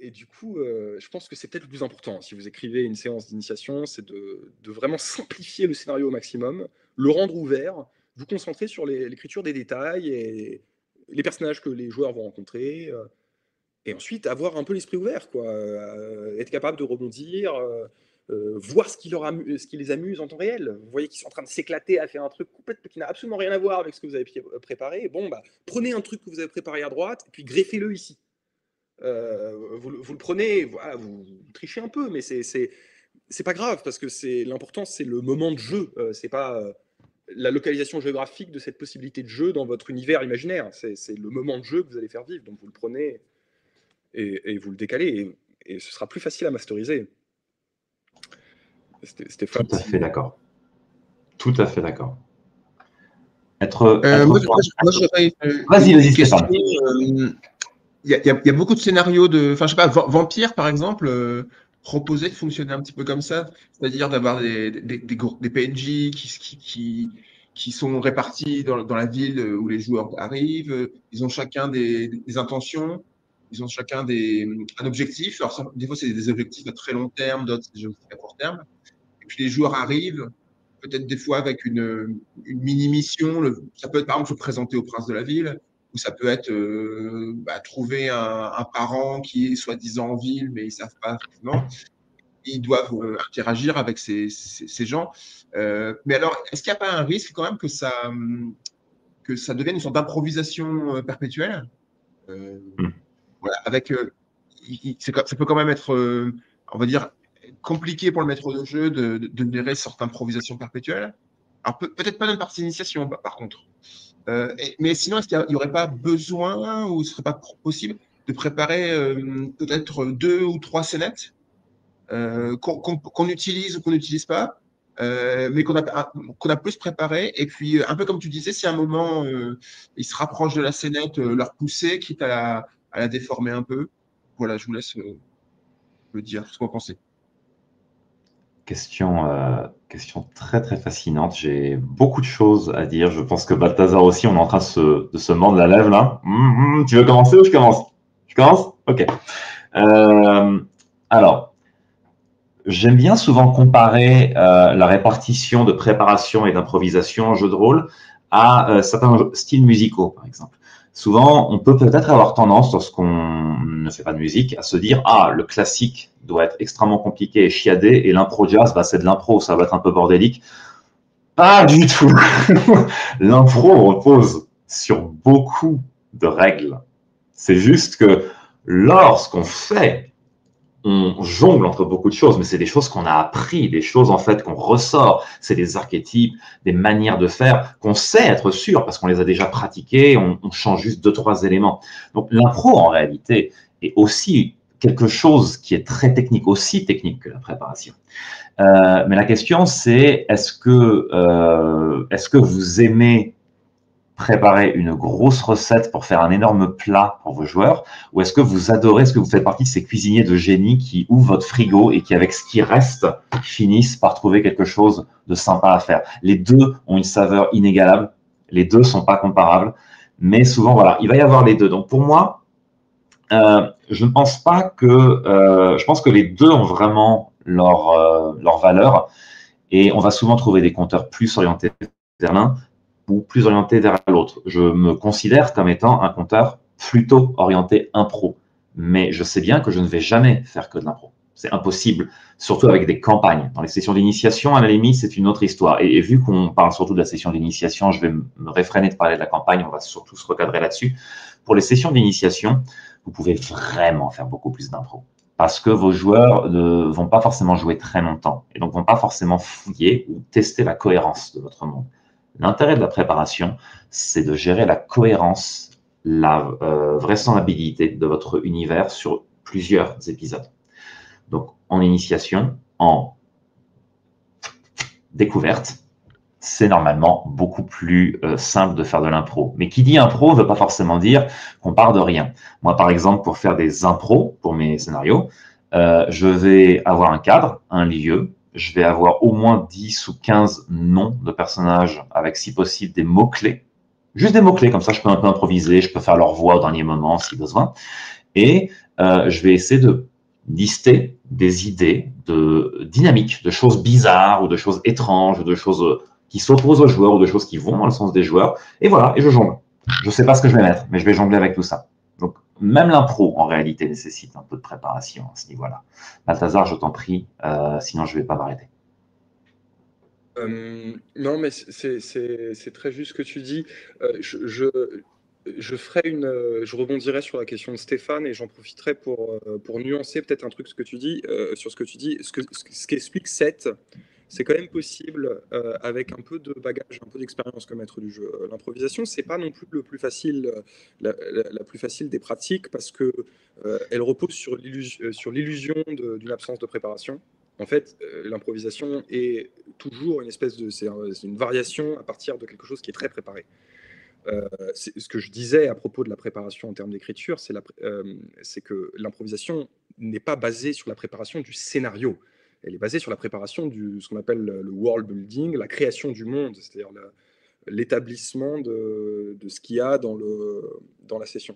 Et du coup, je pense que c'est peut-être le plus important. Si vous écrivez une séance d'initiation, c'est de vraiment simplifier le scénario au maximum, le rendre ouvert, vous concentrer sur l'écriture des détails et les personnages que les joueurs vont rencontrer, et ensuite avoir un peu l'esprit ouvert, quoi. Être capable de rebondir, voir ce qui les amuse en temps réel. Vous voyez qu'ils sont en train de s'éclater à faire un truc complètement qui n'a absolument rien à voir avec ce que vous avez préparé. Bon, bah, prenez un truc que vous avez préparé à droite et puis greffez-le ici. Vous le prenez, voilà, vous trichez un peu, mais c'est pas grave, parce que l'important, c'est le moment de jeu, c'est pas la localisation géographique de cette possibilité de jeu dans votre univers imaginaire. C'est le moment de jeu que vous allez faire vivre, donc vous le prenez et vous le décalez, et ce sera plus facile à masteriser. Stéphane. Tout à fait d'accord. Tout à fait d'accord. Moi, j'aurais Vas-y, Stéphane. Il y a beaucoup de scénarios enfin, je sais pas, Vampire, par exemple, proposait de fonctionner un petit peu comme ça, c'est-à-dire d'avoir des PNJ qui sont répartis dans la ville où les joueurs arrivent. Ils ont chacun des intentions, ils ont chacun un objectif. Alors, des fois, c'est des objectifs à très long terme, d'autres, c'est des objectifs à court terme. Et puis, les joueurs arrivent, peut-être des fois avec une mini-mission. Ça peut être, par exemple, se présenter au prince de la ville. ou ça peut être trouver un parent qui est soi-disant en ville, mais ils savent pas forcément. Ils doivent interagir avec ces gens. Mais alors, est-ce qu'il n'y a pas un risque quand même que ça devienne une sorte d'improvisation perpétuelle? Euh, Hmm. voilà, avec, ça peut quand même être, on va dire, compliqué pour le maître de jeu de gérer cette improvisation perpétuelle. Alors peut-être pas dans une partie d'initiation, par contre. Mais sinon, est-ce qu'il n'y aurait pas besoin ou ce serait pas possible de préparer peut-être 2 ou 3 scénettes qu'on utilise ou qu'on n'utilise pas, mais qu'on a plus préparé. Et puis, un peu comme tu disais, si à un moment ils se rapprochent de la scénette, leur pousser, quitte à la déformer un peu. Voilà, je vous laisse me dire ce que vous pensez. Question très très fascinante. J'ai beaucoup de choses à dire. Je pense que Balthazar aussi, on est en train de se mordre la lèvre là. Tu veux commencer ou je commence? Je commence? Ok. Euh, alors, j'aime bien souvent comparer la répartition de préparation et d'improvisation en jeu de rôle à certains styles musicaux, par exemple. Souvent, on peut peut-être avoir tendance, lorsqu'on ne fait pas de musique, à se dire, ah, le classique doit être extrêmement compliqué et chiadé, et l'impro jazz, bah, c'est de l'impro, ça va être un peu bordélique. Pas du tout. L'impro repose sur beaucoup de règles. C'est juste que lorsqu'on fait, on jongle entre beaucoup de choses, mais c'est des choses qu'on a appris, des choses en fait qu'on ressort. C'est des archétypes, des manières de faire qu'on sait être sûr parce qu'on les a déjà pratiquées. On change juste 2, 3 éléments. Donc l'impro en réalité est aussi quelque chose qui est très technique, aussi technique que la préparation. Mais la question c'est est-ce que vous aimez préparer une grosse recette pour faire un énorme plat pour vos joueurs, ou est-ce que vous adorez, est-ce que vous faites partie de ces cuisiniers de génie qui ouvrent votre frigo et qui, avec ce qui reste, finissent par trouver quelque chose de sympa à faire? Les deux ont une saveur inégalable, les deux sont pas comparables, mais souvent, voilà, il va y avoir les deux. Donc pour moi, je ne pense pas je pense que les deux ont vraiment leur valeur, et on va souvent trouver des compteurs plus orientés vers l'un ou plus orienté vers l'autre. Je me considère comme étant un compteur plutôt orienté impro, mais je sais bien que je ne vais jamais faire que de l'impro. C'est impossible, surtout avec des campagnes. Dans les sessions d'initiation, à la limite, c'est une autre histoire. Et vu qu'on parle surtout de la session d'initiation, je vais me réfréner de parler de la campagne, on va surtout se recadrer là-dessus. Pour les sessions d'initiation, vous pouvez vraiment faire beaucoup plus d'impro parce que vos joueurs ne vont pas forcément jouer très longtemps et donc vont pas forcément fouiller ou tester la cohérence de votre monde. L'intérêt de la préparation, c'est de gérer la cohérence, la vraisemblabilité de votre univers sur plusieurs épisodes. Donc, en initiation, en découverte, c'est normalement beaucoup plus simple de faire de l'impro. Mais qui dit impro ne veut pas forcément dire qu'on part de rien. Moi, par exemple, pour faire des impros pour mes scénarios, je vais avoir un cadre, un lieu, je vais avoir au moins 10 ou 15 noms de personnages avec, si possible, des mots-clés. Juste des mots-clés, comme ça je peux un peu improviser, je peux faire leur voix au dernier moment si besoin. Et je vais essayer de lister des idées de dynamique, de choses bizarres ou de choses étranges, ou de choses qui s'opposent aux joueurs ou de choses qui vont dans le sens des joueurs. Et voilà, et je jongle. Je ne sais pas ce que je vais mettre, mais je vais jongler avec tout ça. Donc, même l'impro, en réalité, nécessite un peu de préparation à ce niveau-là. Balthazar, je t'en prie, sinon je ne vais pas m'arrêter. Non, mais c'est très juste ce que tu dis. Je rebondirai sur la question de Stéphane et j'en profiterai pour nuancer peut-être un truc sur ce que tu dis. Ce qu'explique Seth, c'est quand même possible avec un peu de bagage, un peu d'expérience comme maître du jeu. L'improvisation, c'est pas non plus le plus facile, la plus facile des pratiques parce que elle repose sur l'illusion d'une absence de préparation. En fait, l'improvisation est toujours c'est une variation à partir de quelque chose qui est très préparé. C'est ce que je disais à propos de la préparation en termes d'écriture, c'est que l'improvisation n'est pas basée sur la préparation du scénario. Elle est basée sur la préparation ce qu'on appelle le world building, la création du monde, c'est-à-dire l'établissement de ce qu'il y a dans la session.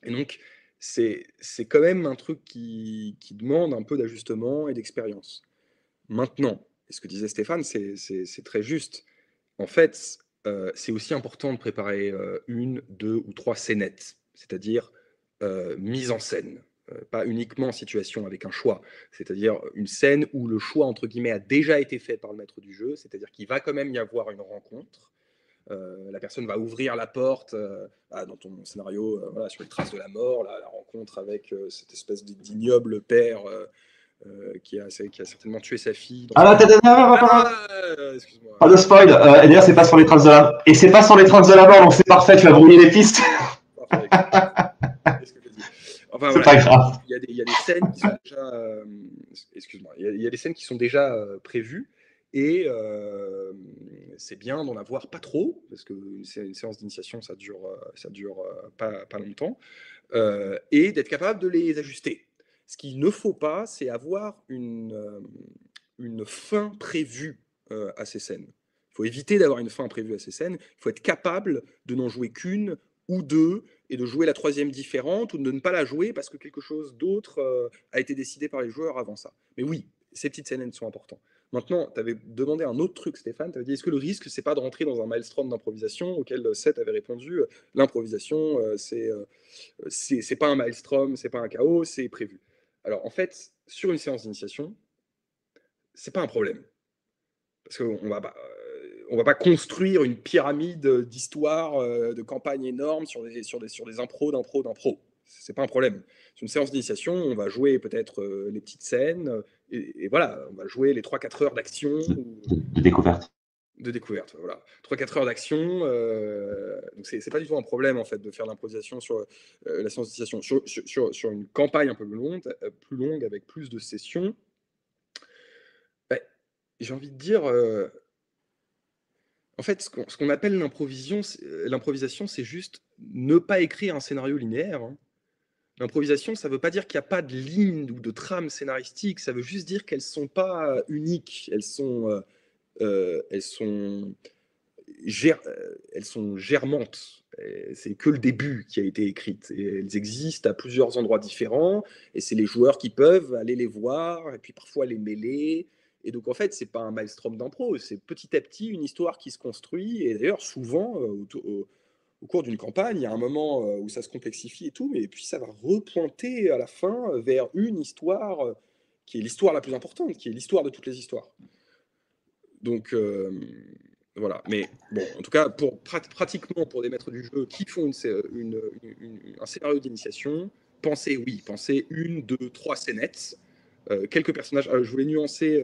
Et donc, c'est quand même un truc qui demande un peu d'ajustement et d'expérience. Maintenant, et ce que disait Stéphane, c'est très juste. En fait, c'est aussi important de préparer 1, 2 ou 3 scénettes, c'est-à-dire mise en scène. Pas uniquement situation avec un choix, c'est-à-dire une scène où le choix, entre guillemets, a déjà été fait par le maître du jeu, c'est-à-dire qu'il va quand même y avoir une rencontre. La personne va ouvrir la porte dans ton scénario, voilà, sur les traces de la mort, la rencontre avec cette espèce d'ignoble père qui a certainement tué sa fille. Ah là, Excuse-moi. pas de spoil. Et d'ailleurs, c'est pas sur les traces de la... Et c'est pas sur les traces de la mort, donc c'est parfait, tu vas brouiller les pistes. Parfait. Enfin, c'est voilà, pas grave. il y a des scènes qui sont déjà, excuse-moi, il y a des scènes qui sont déjà prévues et c'est bien d'en avoir pas trop parce que c'est une séance d'initiation, ça dure pas longtemps et d'être capable de les ajuster. Ce qu'il ne faut pas, c'est avoir une fin prévue à ces scènes. Il faut éviter d'avoir une fin prévue à ces scènes. Il faut être capable de n'en jouer qu'une ou deux et de jouer la troisième différente ou de ne pas la jouer parce que quelque chose d'autre a été décidé par les joueurs avant ça. Mais oui, ces petites scènes sont importantes. Maintenant, tu avais demandé un autre truc, Stéphane. Tu avais dit, est-ce que le risque, c'est pas de rentrer dans un maelstrom d'improvisation auquel Seth avait répondu, l'improvisation, c'est pas un maelstrom, c'est pas un chaos, c'est prévu. Alors, en fait, sur une séance d'initiation, c'est pas un problème. Parce qu'on va pas construire une pyramide d'histoires, de campagnes énormes sur des impros, d'impro. C'est pas un problème. Sur une séance d'initiation, on va jouer peut-être les petites scènes, et voilà, on va jouer les 3-4 heures d'action. De découverte. De découverte, voilà. 3-4 heures d'action, donc c'est pas du tout un problème, en fait, de faire l'improvisation sur la séance d'initiation. Sur une campagne un peu plus longue, avec plus de sessions, j'ai envie de dire, en fait, ce qu'on appelle l'improvisation, c'est juste ne pas écrire un scénario linéaire. Hein. L'improvisation, ça ne veut pas dire qu'il n'y a pas de ligne ou de trame scénaristique, ça veut juste dire qu'elles ne sont pas uniques, elles sont germantes. C'est que le début qui a été écrit. Et elles existent à plusieurs endroits différents, et c'est les joueurs qui peuvent aller les voir, et puis parfois les mêler. Et donc, en fait, c'est pas un maelstrom d'impro, c'est petit à petit une histoire qui se construit. Et d'ailleurs, souvent, au cours d'une campagne, il y a un moment où ça se complexifie et tout, mais puis ça va repointer à la fin vers une histoire qui est l'histoire la plus importante, qui est l'histoire de toutes les histoires. Donc, voilà. Mais bon, en tout cas, pratiquement pour des maîtres du jeu qui font un scénario d'initiation, pensez 1, 2, 3 scénettes. Quelques personnages, je voulais nuancer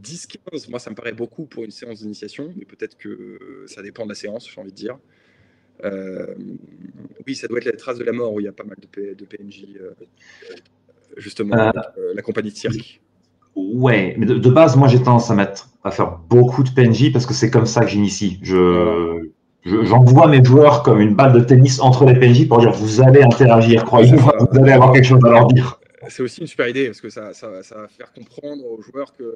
10-15, moi ça me paraît beaucoup pour une séance d'initiation, mais peut-être que ça dépend de la séance, j'ai envie de dire. Oui, ça doit être la trace de la mort où il y a pas mal de PNJ, justement, avec la compagnie de cirque. Ouais, mais de base, moi j'ai tendance à faire beaucoup de PNJ parce que c'est comme ça que j'initie. J'envoie mes joueurs comme une balle de tennis entre les PNJ pour dire vous allez interagir, croyez-moi, vous allez avoir quelque chose à leur dire. C'est aussi une super idée parce que ça va faire comprendre aux joueurs qu'il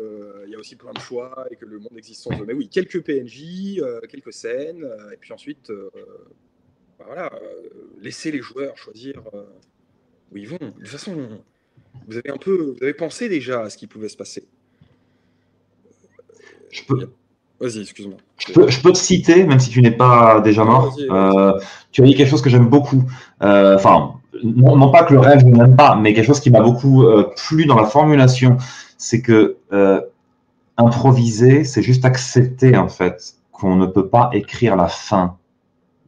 y a aussi plein de choix et que le monde existe sans eux. Mais oui, quelques PNJ, quelques scènes, et puis ensuite, voilà, laissez les joueurs choisir où ils vont. De toute façon, vous avez pensé déjà à ce qui pouvait se passer. Vas-y, excuse-moi. Je peux te citer, même si tu n'es pas déjà mort. Vas-y. Tu as dit quelque chose que j'aime beaucoup. Enfin, non pas que le rêve, je n'aime pas, mais quelque chose qui m'a beaucoup plu dans la formulation, c'est que improviser, c'est juste accepter en fait qu'on ne peut pas écrire la fin.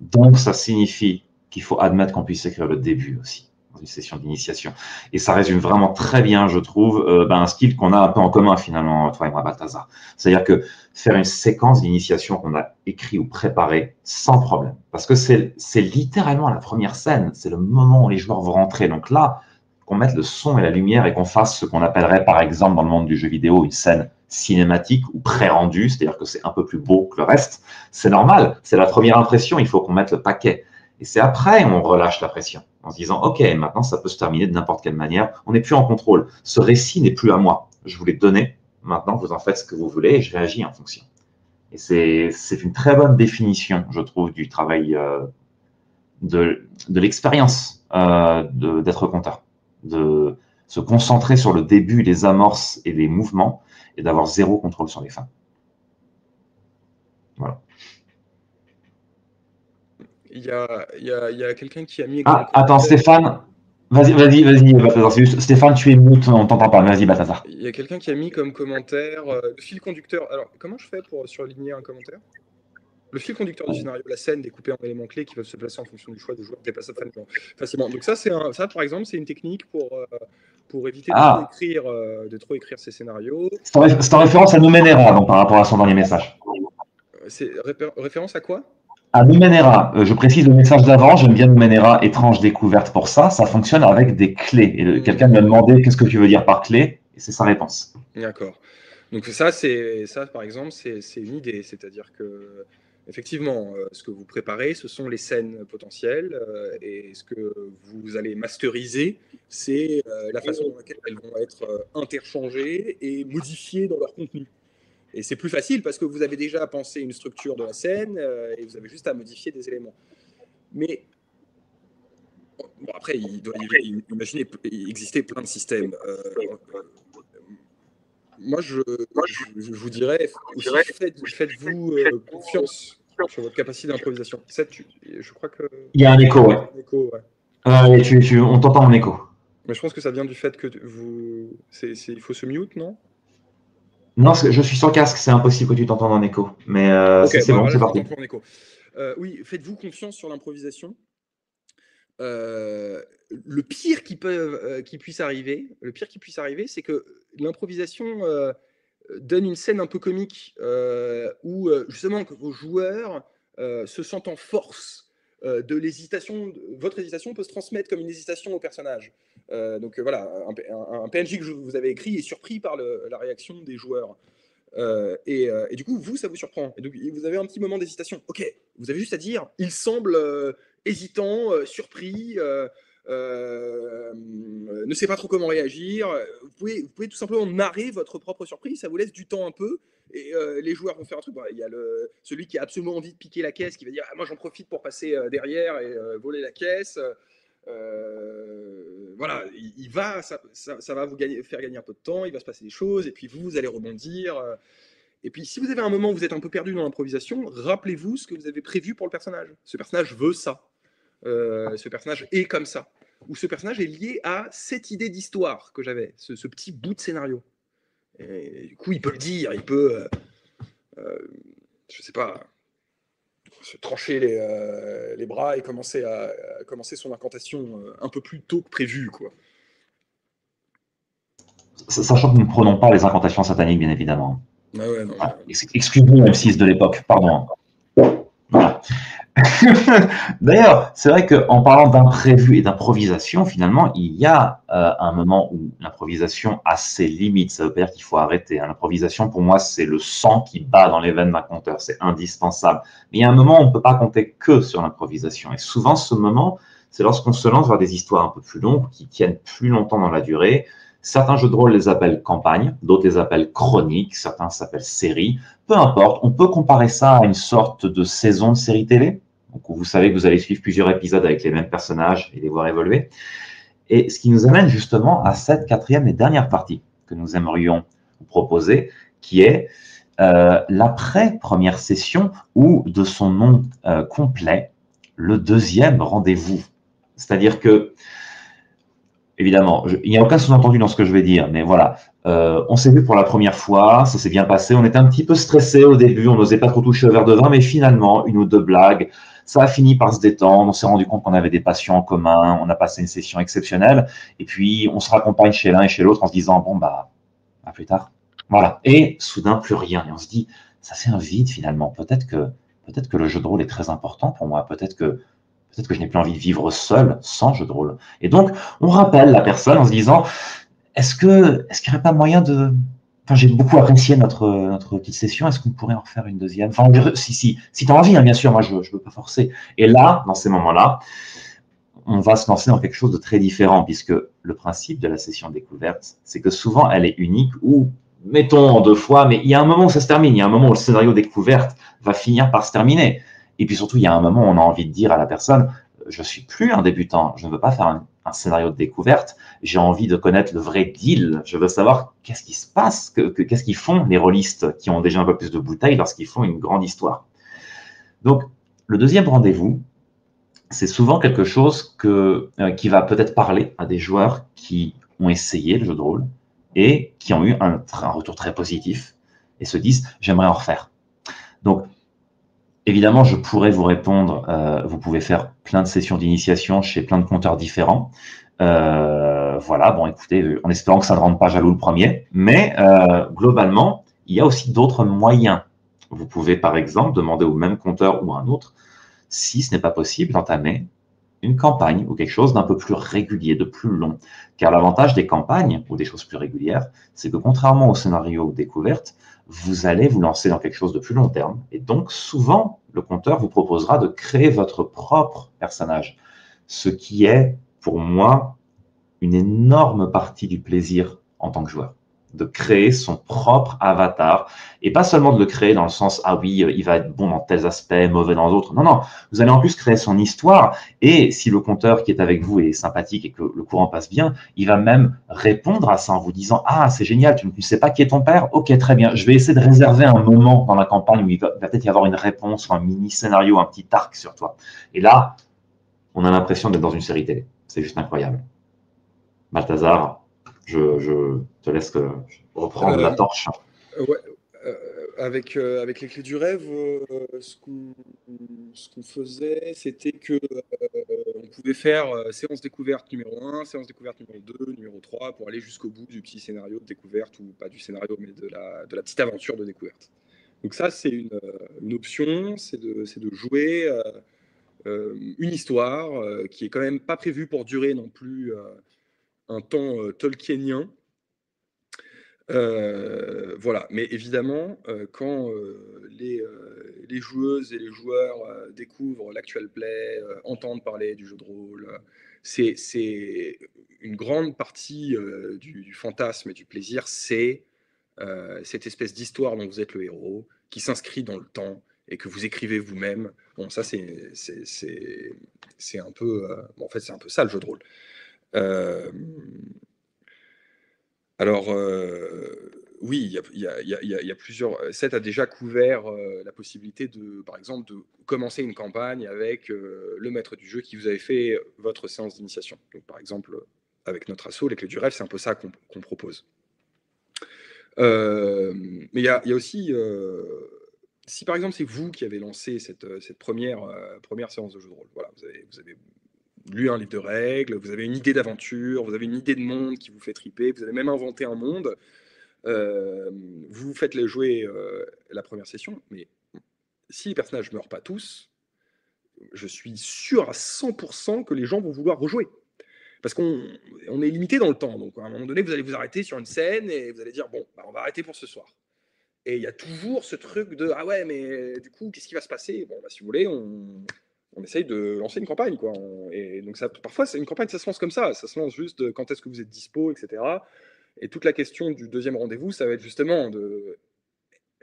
Donc, ça signifie qu'il faut admettre qu'on puisse écrire le début aussi, dans une session d'initiation. Et ça résume vraiment très bien, je trouve, un skill qu'on a un peu en commun finalement, toi et moi, Balthazar. C'est-à-dire que faire une séquence d'initiation qu'on a écrit ou préparée sans problème. Parce que c'est littéralement la première scène, c'est le moment où les joueurs vont rentrer. Donc là, qu'on mette le son et la lumière et qu'on fasse ce qu'on appellerait par exemple dans le monde du jeu vidéo une scène cinématique ou pré-rendue, c'est-à-dire que c'est un peu plus beau que le reste, c'est normal, c'est la première impression, il faut qu'on mette le paquet. Et c'est après on relâche la pression, en se disant « Ok, maintenant ça peut se terminer de n'importe quelle manière, on n'est plus en contrôle, ce récit n'est plus à moi, je vous l'ai donné, maintenant vous en faites ce que vous voulez et je réagis en fonction. » Et c'est une très bonne définition, je trouve, du travail de l'expérience d'être conteur, de se concentrer sur le début, les amorces et les mouvements, et d'avoir zéro contrôle sur les fins. Voilà. il y a quelqu'un qui a mis Ah, attends, Stéphane. Vas-y, Balthazar. C'est juste, Stéphane, tu es mute, on t'entend pas. Vas-y, Balthazar. Il y a quelqu'un qui a mis comme commentaire le fil conducteur. Alors, comment je fais pour surligner un commentaire? Le fil conducteur du scénario, la scène découpée en éléments clés qui peuvent se placer en fonction du choix du joueur déplaçable facilement. Donc ça, par exemple, c'est une technique pour éviter de trop écrire ces scénarios. C'est en référence à Numenera, donc par rapport à son dernier message. C'est référence à quoi? À Numenera. Je précise le message d'avant. J'aime bien Numenera, étrange découverte pour ça. Ça fonctionne avec des clés. Et quelqu'un me a demandé qu'est-ce que tu veux dire par clé, et c'est sa réponse. D'accord. Donc ça, par exemple, c'est une idée. C'est-à-dire que effectivement, ce que vous préparez, ce sont les scènes potentielles, et ce que vous allez masteriser, c'est la façon dans laquelle elles vont être interchangées et modifiées dans leur contenu. Et c'est plus facile parce que vous avez déjà pensé une structure de la scène et vous avez juste à modifier des éléments. Mais bon, après, imaginez, il existait plein de systèmes. Moi, je vous dirais, faites-vous confiance sur votre capacité d'improvisation. Je crois que... Il y a un écho, ouais. On t'entend en écho. Mais je pense que ça vient du fait que il faut se mute, non? Non, je suis sans casque, c'est impossible que tu t'entendes en écho. Mais c'est bon, c'est parti. Oui, faites-vous confiance sur l'improvisation. Le pire qui puisse arriver, c'est que l'improvisation donne une scène un peu comique où justement que vos joueurs se sentent en force de l'hésitation. Votre hésitation peut se transmettre comme une hésitation au personnage. Donc voilà, un PNJ que vous avez écrit est surpris par la réaction des joueurs. Et du coup, ça vous surprend. Et donc, vous avez un petit moment d'hésitation. Ok, vous avez juste à dire, il semble hésitant, surpris, ne sait pas trop comment réagir. Vous pouvez tout simplement narrer votre propre surprise. Ça vous laisse du temps un peu. Et les joueurs vont faire un truc. Il y a celui qui a absolument envie de piquer la caisse, qui va dire moi j'en profite pour passer derrière et voler la caisse. Voilà, ça va vous faire gagner un peu de temps, il va se passer des choses, et puis vous allez rebondir. Et puis si vous avez un moment où vous êtes un peu perdu dans l'improvisation, rappelez-vous ce que vous avez prévu pour le personnage. Ce personnage veut ça. Ce personnage est comme ça. Ou ce personnage est lié à cette idée d'histoire que j'avais, ce petit bout de scénario. Et du coup, il peut le dire, il peut, je sais pas, se trancher les bras et commencer son incantation un peu plus tôt que prévu, quoi. Sachant que nous ne prenons pas les incantations sataniques, bien évidemment. Ah ouais, non. Voilà. Excuse-nous, M6 de l'époque, pardon. Voilà. D'ailleurs, c'est vrai qu'en parlant d'imprévu et d'improvisation, finalement, il y a un moment où l'improvisation a ses limites. Ça veut pas dire qu'il faut arrêter. L'improvisation, pour moi, c'est le sang qui bat dans les veines d'un conteur. C'est indispensable. Mais il y a un moment où on ne peut pas compter que sur l'improvisation. Et souvent, ce moment, c'est lorsqu'on se lance vers des histoires un peu plus longues, qui tiennent plus longtemps dans la durée. Certains jeux de rôle les appellent campagne, d'autres les appellent chroniques, certains s'appellent séries. Peu importe, on peut comparer ça à une sorte de saison de série télé. Donc, vous savez que vous allez suivre plusieurs épisodes avec les mêmes personnages et les voir évoluer. Et ce qui nous amène justement à cette quatrième et dernière partie que nous aimerions vous proposer, qui est l'après-première session ou de son nom complet, le deuxième rendez-vous. C'est-à-dire que évidemment, il n'y a aucun sous-entendu dans ce que je vais dire, mais voilà, on s'est vu pour la première fois, ça s'est bien passé, on était un petit peu stressé au début, on n'osait pas trop toucher au verre de vin, mais finalement, une ou deux blagues, ça a fini par se détendre, on s'est rendu compte qu'on avait des passions en commun, on a passé une session exceptionnelle, et puis on se raccompagne chez l'un et chez l'autre en se disant, bon, bah, à plus tard. Voilà, et soudain, plus rien, et on se dit, ça c'est un vide finalement, peut-être que le jeu de rôle est très important pour moi, peut-être que je n'ai plus envie de vivre seul, sans jeu de rôle. Et donc, on rappelle la personne en se disant, est-ce qu'il n'y aurait pas moyen de... Enfin, j'ai beaucoup apprécié notre petite session, est-ce qu'on pourrait en refaire une deuxième? Enfin, si tu as envie, hein, bien sûr, moi, je ne veux pas forcer. Et là, dans ces moments-là, on va se lancer dans quelque chose de très différent, puisque le principe de la session découverte, c'est que souvent, elle est unique, ou mettons en deux fois, mais il y a un moment où ça se termine, il y a un moment où le scénario découverte va finir par se terminer. Et puis surtout, il y a un moment où on a envie de dire à la personne, je ne suis plus un débutant, je ne veux pas faire un scénario de découverte, j'ai envie de connaître le vrai deal, je veux savoir qu'est-ce qui se passe, qu'est-ce qu'ils font les rôlistes qui ont déjà un peu plus de bouteilles lorsqu'ils font une grande histoire. Donc, le deuxième rendez-vous, c'est souvent quelque chose qui va peut-être parler à des joueurs qui ont essayé le jeu de rôle et qui ont eu un retour très positif et se disent « j'aimerais en refaire ». Donc, évidemment, je pourrais vous répondre, vous pouvez faire plein de sessions d'initiation chez plein de compteurs différents. Voilà, bon, écoutez, en espérant que ça ne rende pas jaloux le premier, mais globalement, il y a aussi d'autres moyens. Vous pouvez, par exemple, demander au même compteur ou à un autre, si ce n'est pas possible, d'entamer une campagne ou quelque chose d'un peu plus régulier, de plus long. Car l'avantage des campagnes ou des choses plus régulières, c'est que contrairement au scénario découverte, vous allez vous lancer dans quelque chose de plus long terme. Et donc, souvent, le compteur vous proposera de créer votre propre personnage. Ce qui est, pour moi, une énorme partie du plaisir en tant que joueur. De créer son propre avatar. Et pas seulement de le créer dans le sens, ah oui, il va être bon dans tels aspects, mauvais dans d'autres. Non, non. Vous allez en plus créer son histoire. Et si le compteur qui est avec vous est sympathique et que le courant passe bien, il va même répondre à ça en vous disant, ah, c'est génial, tu ne sais pas qui est ton père? Ok, très bien. Je vais essayer de réserver un moment dans la campagne où il va peut-être y avoir une réponse ou un mini-scénario, un petit arc sur toi. Et là, on a l'impression d'être dans une série télé. C'est juste incroyable. Balthazar, je te laisse reprendre la Euh, torche. ouais, avec les clés du rêve, ce qu'on faisait, c'était que on pouvait faire séance découverte numéro 1, séance découverte numéro 2, numéro 3, pour aller jusqu'au bout du petit scénario de découverte, ou pas du scénario, mais de la petite aventure de découverte. Donc ça, c'est une option, c'est de jouer une histoire qui est quand même pas prévue pour durer non plus un temps tolkienien. Voilà, mais évidemment, quand les joueuses et les joueurs découvrent l'actual play, entendent parler du jeu de rôle, c'est une grande partie du fantasme et du plaisir, c'est cette espèce d'histoire dont vous êtes le héros, qui s'inscrit dans le temps et que vous écrivez vous-même. Bon, ça, c'est un peu, bon, en fait, c'est un peu ça le jeu de rôle. Euh, alors, oui, il y a plusieurs. Seth a déjà couvert la possibilité par exemple, de commencer une campagne avec le maître du jeu qui vous avait fait votre séance d'initiation. Donc, par exemple, avec notre assaut, les clés du rêve, c'est un peu ça qu'on propose. Mais il y a aussi, si par exemple c'est vous qui avez lancé cette première séance de jeu de rôle, voilà, vous avez lu un livre de règles, vous avez une idée d'aventure, vous avez une idée de monde qui vous fait triper, vous avez même inventé un monde. Vous faites les jouer la première session, mais si les personnages ne meurent pas tous, je suis sûr à 100% que les gens vont vouloir rejouer. Parce qu'on est limité dans le temps. Donc, à un moment donné, vous allez vous arrêter sur une scène et vous allez dire, bon, bah, on va arrêter pour ce soir. Et il y a toujours ce truc de, ah ouais, mais du coup, qu'est-ce qui va se passer? Bon, bah, si vous voulez, on essaye de lancer une campagne, quoi. Et donc, parfois, une campagne, ça se lance comme ça. Ça se lance juste de quand est-ce que vous êtes dispo, etc. Et toute la question du deuxième rendez-vous, ça va être justement de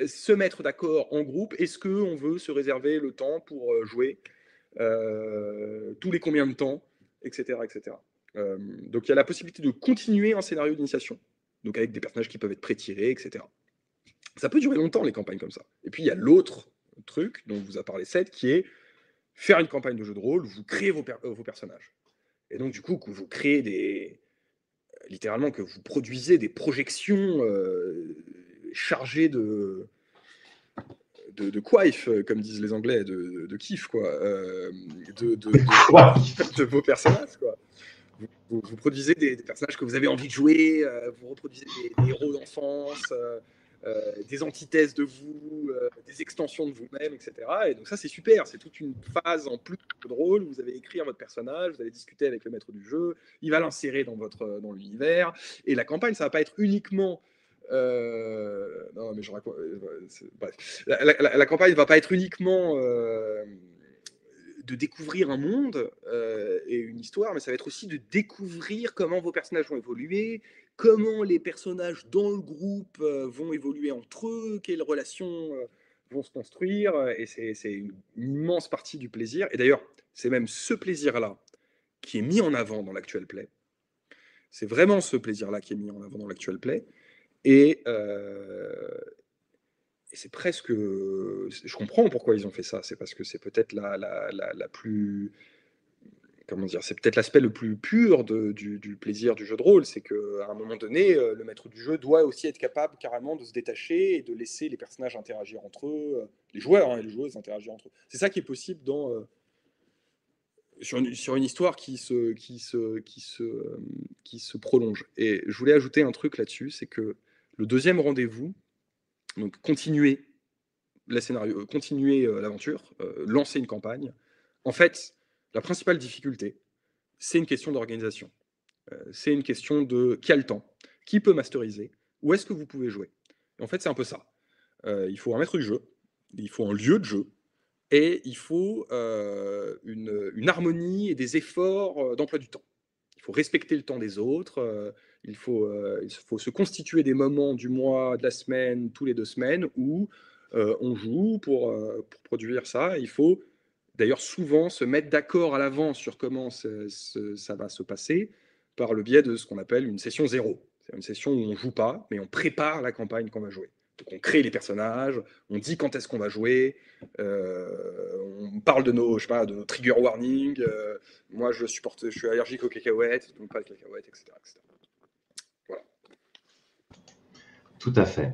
se mettre d'accord en groupe. Est-ce qu'on veut se réserver le temps pour jouer tous les combien de temps, etc. etc. Donc il y a la possibilité de continuer un scénario d'initiation, donc avec des personnages qui peuvent être pré-tirés, etc. Ça peut durer longtemps les campagnes comme ça. Et puis il y a l'autre truc dont vous a parlé Seth, qui est faire une campagne de jeu de rôle où vous créez vos personnages. Et donc du coup, que vous créez littéralement, que vous produisez des projections chargées de quife, comme disent les Anglais, de kiff, quoi, de vos personnages, quoi. Vous produisez des personnages que vous avez envie de jouer, vous reproduisez des héros d'enfance, des antithèses de vous, des extensions de vous-même, etc. Et donc ça, c'est super, c'est toute une phase en plus de rôle, vous allez écrire votre personnage, vous allez discuter avec le maître du jeu, il va l'insérer dans l'univers, et la campagne, ça va pas être uniquement... non, mais je raconte... bref. La campagne ne va pas être uniquement... de découvrir un monde et une histoire, mais ça va être aussi de découvrir comment vos personnages vont évoluer, comment les personnages dans le groupe vont évoluer entre eux, quelles relations vont se construire, et c'est une immense partie du plaisir. Et d'ailleurs, c'est même ce plaisir-là qui est mis en avant dans l'actuel play. C'est vraiment ce plaisir-là qui est mis en avant dans l'actuel play. Et c'est presque... Je comprends pourquoi ils ont fait ça. C'est parce que c'est peut-être la plus comment dire, c'est peut-être l'aspect le plus pur du plaisir du jeu de rôle, c'est qu'à un moment donné, le maître du jeu doit aussi être capable carrément de se détacher et de laisser les personnages interagir entre eux, les joueurs et les joueuses interagir entre eux. C'est ça qui est possible sur une histoire qui se prolonge. Et je voulais ajouter un truc là-dessus, c'est que le deuxième rendez-vous, donc continuer continuer l'aventure, lancer une campagne, en fait, la principale difficulté, c'est une question d'organisation. C'est une question de qui a le temps, qui peut masteriser, où est-ce que vous pouvez jouer. Et en fait, c'est un peu ça. Il faut un maître du jeu, il faut un lieu de jeu, et il faut une harmonie et des efforts d'emploi du temps. Il faut respecter le temps des autres, il faut se constituer des moments du mois, de la semaine, tous les 2 semaines, où on joue pour produire ça. Il faut d'ailleurs souvent se mettre d'accord à l'avance sur comment ça va se passer par le biais de ce qu'on appelle une session zéro. C'est une session où on ne joue pas, mais on prépare la campagne qu'on va jouer. Donc on crée les personnages, on dit quand est-ce qu'on va jouer, on parle de nos, je sais pas, de nos trigger warnings. Moi, je suis allergique aux cacahuètes, donc pas de cacahuètes, etc., etc. Voilà. Tout à fait.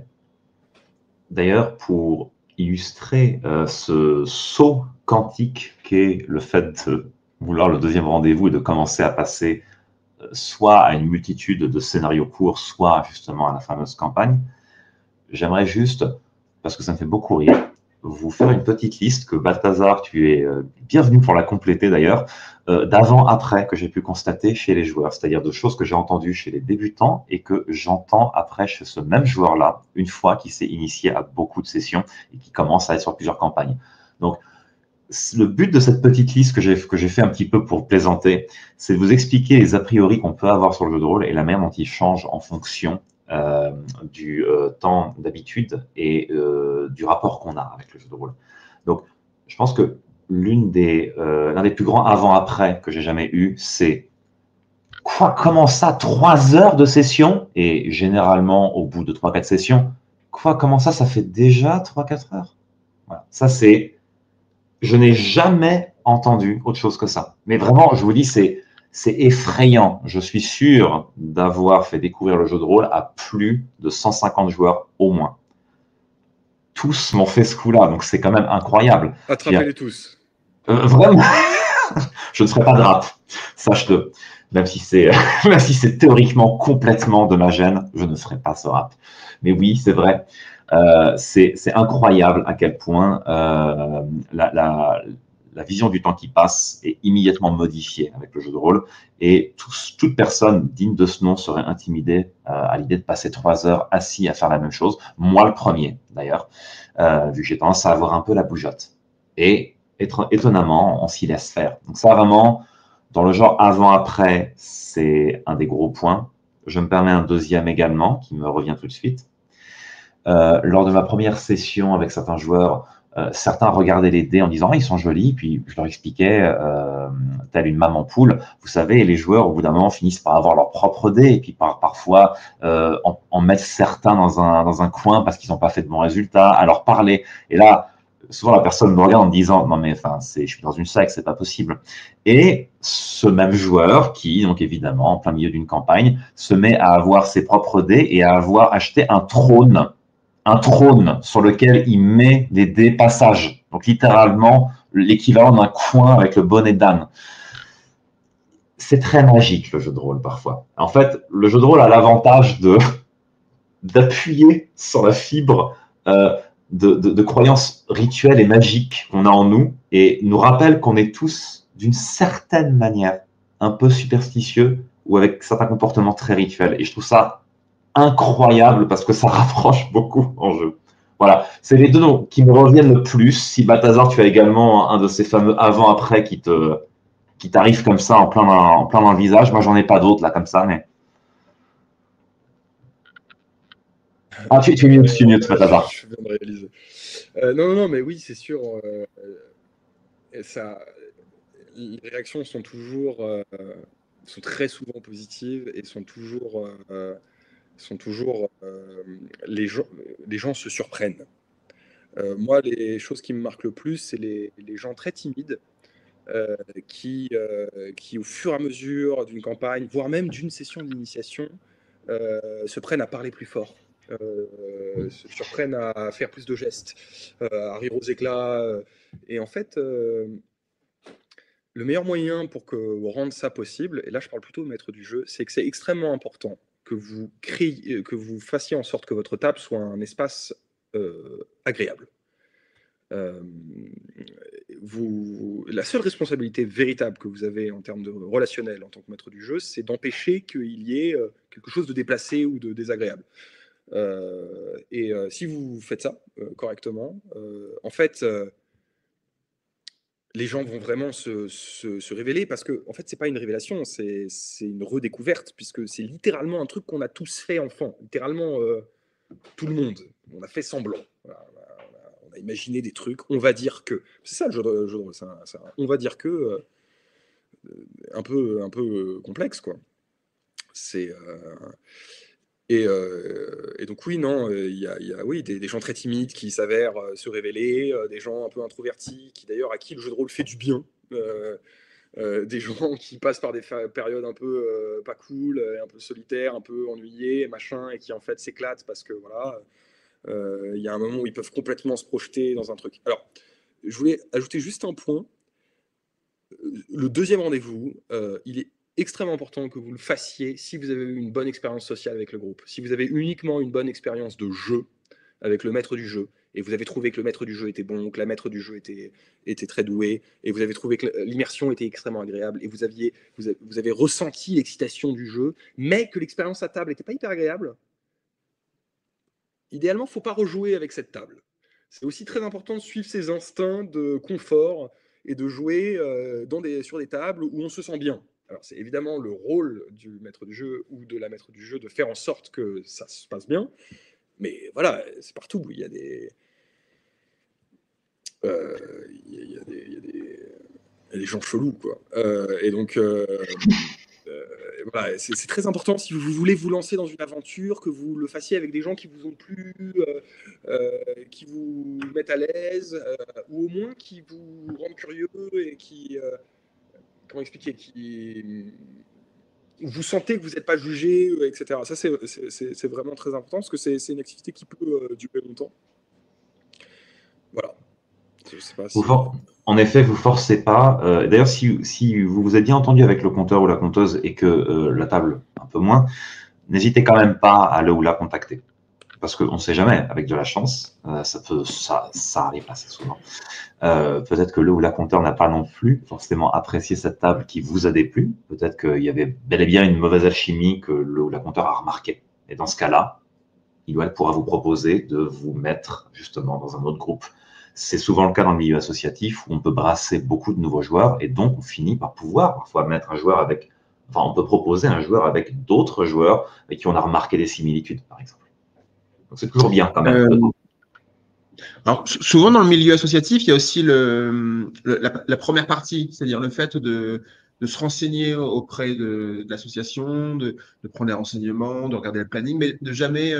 D'ailleurs, pour illustrer ce saut quantique qu'est le fait de vouloir le deuxième rendez-vous et de commencer à passer soit à une multitude de scénarios courts, soit justement à la fameuse campagne, j'aimerais juste, parce que ça me fait beaucoup rire, vous faire une petite liste que Balthazar, tu es bienvenu pour la compléter d'ailleurs, d'avant-après que j'ai pu constater chez les joueurs, c'est-à-dire de choses que j'ai entendues chez les débutants et que j'entends après chez ce même joueur-là, une fois qu'il s'est initié à beaucoup de sessions et qui commence à être sur plusieurs campagnes. Donc, le but de cette petite liste que j'ai fait un petit peu pour plaisanter, c'est de vous expliquer les a priori qu'on peut avoir sur le jeu de rôle et la manière dont il change en fonction du temps d'habitude et du rapport qu'on a avec le jeu de rôle. Donc, je pense que l'un des plus grands avant-après que j'ai jamais eu, c'est quoi, comment ça, 3 heures de session? Et généralement, au bout de 3-4 sessions, comment ça fait déjà 3-4 heures? Voilà. Ça, je n'ai jamais entendu autre chose que ça. Mais vraiment, je vous dis, c'est effrayant. Je suis sûr d'avoir fait découvrir le jeu de rôle à plus de 150 joueurs au moins. Tous m'ont fait ce coup-là, donc c'est quand même incroyable. Attrapez-les tous. Vraiment, je ne serai pas de rap, sache-le. Même si c'est théoriquement complètement de ma gêne, je ne ferai pas ce rap. Mais oui, c'est vrai. C'est incroyable à quel point la vision du temps qui passe est immédiatement modifiée avec le jeu de rôle et toute personne digne de ce nom serait intimidée à l'idée de passer 3 heures assis à faire la même chose. Moi, le premier, d'ailleurs, vu que j'ai tendance à avoir un peu la bougeotte. Et étonnamment, on s'y laisse faire. Donc ça, vraiment, dans le genre avant-après, c'est un des gros points. Je me permets un deuxième également qui me revient tout de suite. Lors de ma première session avec certains joueurs, certains regardaient les dés en disant « Ah, ils sont jolis », puis je leur expliquais, telle une maman poule, vous savez, les joueurs, au bout d'un moment, finissent par avoir leur propre dés, et puis parfois en mettre certains dans un coin parce qu'ils n'ont pas fait de bons résultats, à leur parler. Et là, souvent la personne me regarde en me disant « Non mais enfin, je suis dans une secte, c'est pas possible ». Et ce même joueur qui, donc évidemment, en plein milieu d'une campagne, se met à avoir ses propres dés et à avoir acheté un trône sur lequel il met des dés passages. Donc littéralement l'équivalent d'un coin avec le bonnet d'âne. C'est très magique le jeu de rôle parfois. En fait, le jeu de rôle a l'avantage d'appuyer sur la fibre de croyances rituelles et magiques qu'on a en nous et nous rappelle qu'on est tous d'une certaine manière un peu superstitieux ou avec certains comportements très rituels. Et je trouve ça incroyable parce que ça rapproche beaucoup en jeu. Voilà, c'est les deux noms qui me reviennent le plus. Si Balthazar, tu as également un de ces fameux avant-après qui t'arrive comme ça en plein dans le visage. Moi, j'en ai pas d'autres là comme ça, mais. Ah, tu es mieux, Balthazar. Je viens de réaliser. Non, mais oui, c'est sûr. Les réactions sont sont très souvent positives et sont toujours les gens se surprennent. Moi, les choses qui me marquent le plus, c'est les gens très timides qui, au fur et à mesure d'une campagne, voire même d'une session d'initiation, se prennent à parler plus fort, se surprennent à faire plus de gestes, à rire aux éclats. Et en fait, le meilleur moyen pour rendre ça possible, et là je parle plutôt au maître du jeu, c'est que c'est extrêmement important que vous créiez, que vous fassiez en sorte que votre table soit un espace agréable. La seule responsabilité véritable que vous avez en termes de relationnel en tant que maître du jeu, c'est d'empêcher qu'il y ait quelque chose de déplacé ou de désagréable. Si vous faites ça correctement, en fait, les gens vont vraiment se révéler parce que, en fait, c'est pas une révélation, c'est une redécouverte, puisque c'est littéralement un truc qu'on a tous fait enfant, littéralement tout le monde. On a fait semblant. Voilà, on a imaginé des trucs, on va dire que. C'est ça le jeu de rôle, on va dire que un peu complexe, quoi. C'est. Et donc oui, non, il y a oui, des gens très timides qui s'avèrent se révéler, des gens un peu introvertis, qui d'ailleurs à qui le jeu de rôle fait du bien, des gens qui passent par des périodes un peu pas cool, un peu solitaires, un peu ennuyés, machin, et qui en fait s'éclatent parce que voilà, il y a un moment où ils peuvent complètement se projeter dans un truc. Alors, je voulais ajouter juste un point. Le deuxième rendez-vous, il est extrêmement important que vous le fassiez si vous avez eu une bonne expérience sociale avec le groupe. Si vous avez uniquement une bonne expérience de jeu avec le maître du jeu, et vous avez trouvé que le maître du jeu était bon, que la maître du jeu était très douée, et vous avez trouvé que l'immersion était extrêmement agréable, et vous avez ressenti l'excitation du jeu, mais que l'expérience à table n'était pas hyper agréable, idéalement, il ne faut pas rejouer avec cette table. C'est aussi très important de suivre ses instincts de confort et de jouer sur des tables où on se sent bien. Alors, c'est évidemment le rôle du maître du jeu ou de la maître du jeu de faire en sorte que ça se passe bien. Mais voilà, c'est partout. Il y a des. Il y a des gens chelous, quoi. Et donc. Voilà, c'est très important si vous voulez vous lancer dans une aventure, que vous le fassiez avec des gens qui vous ont plu, qui vous mettent à l'aise, ou au moins qui vous rendent curieux et qui, comment expliquer, vous sentez que vous n'êtes pas jugé, etc. Ça, c'est vraiment très important parce que c'est une activité qui peut durer longtemps. Voilà. Je sais pas si... En effet, vous forcez pas. D'ailleurs, si vous vous êtes bien entendu avec le compteur ou la compteuse et que la table un peu moins, n'hésitez quand même pas à le ou la contacter. Parce qu'on ne sait jamais, avec de la chance, ça arrive assez souvent. Peut-être que le ou la compteur n'a pas non plus forcément apprécié cette table qui vous a déplu. Peut-être qu'il y avait bel et bien une mauvaise alchimie que le ou la compteur a remarqué. Et dans ce cas-là, il ou elle pourra vous proposer de vous mettre justement dans un autre groupe. C'est souvent le cas dans le milieu associatif où on peut brasser beaucoup de nouveaux joueurs et donc on finit par pouvoir parfois mettre un joueur avec, enfin on peut proposer un joueur avec d'autres joueurs avec qui on a remarqué des similitudes par exemple. Donc c'est toujours bien quand même. Alors souvent dans le milieu associatif, il y a aussi la première partie, c'est-à-dire le fait de se renseigner auprès de l'association, de prendre des renseignements, de regarder le planning, mais de jamais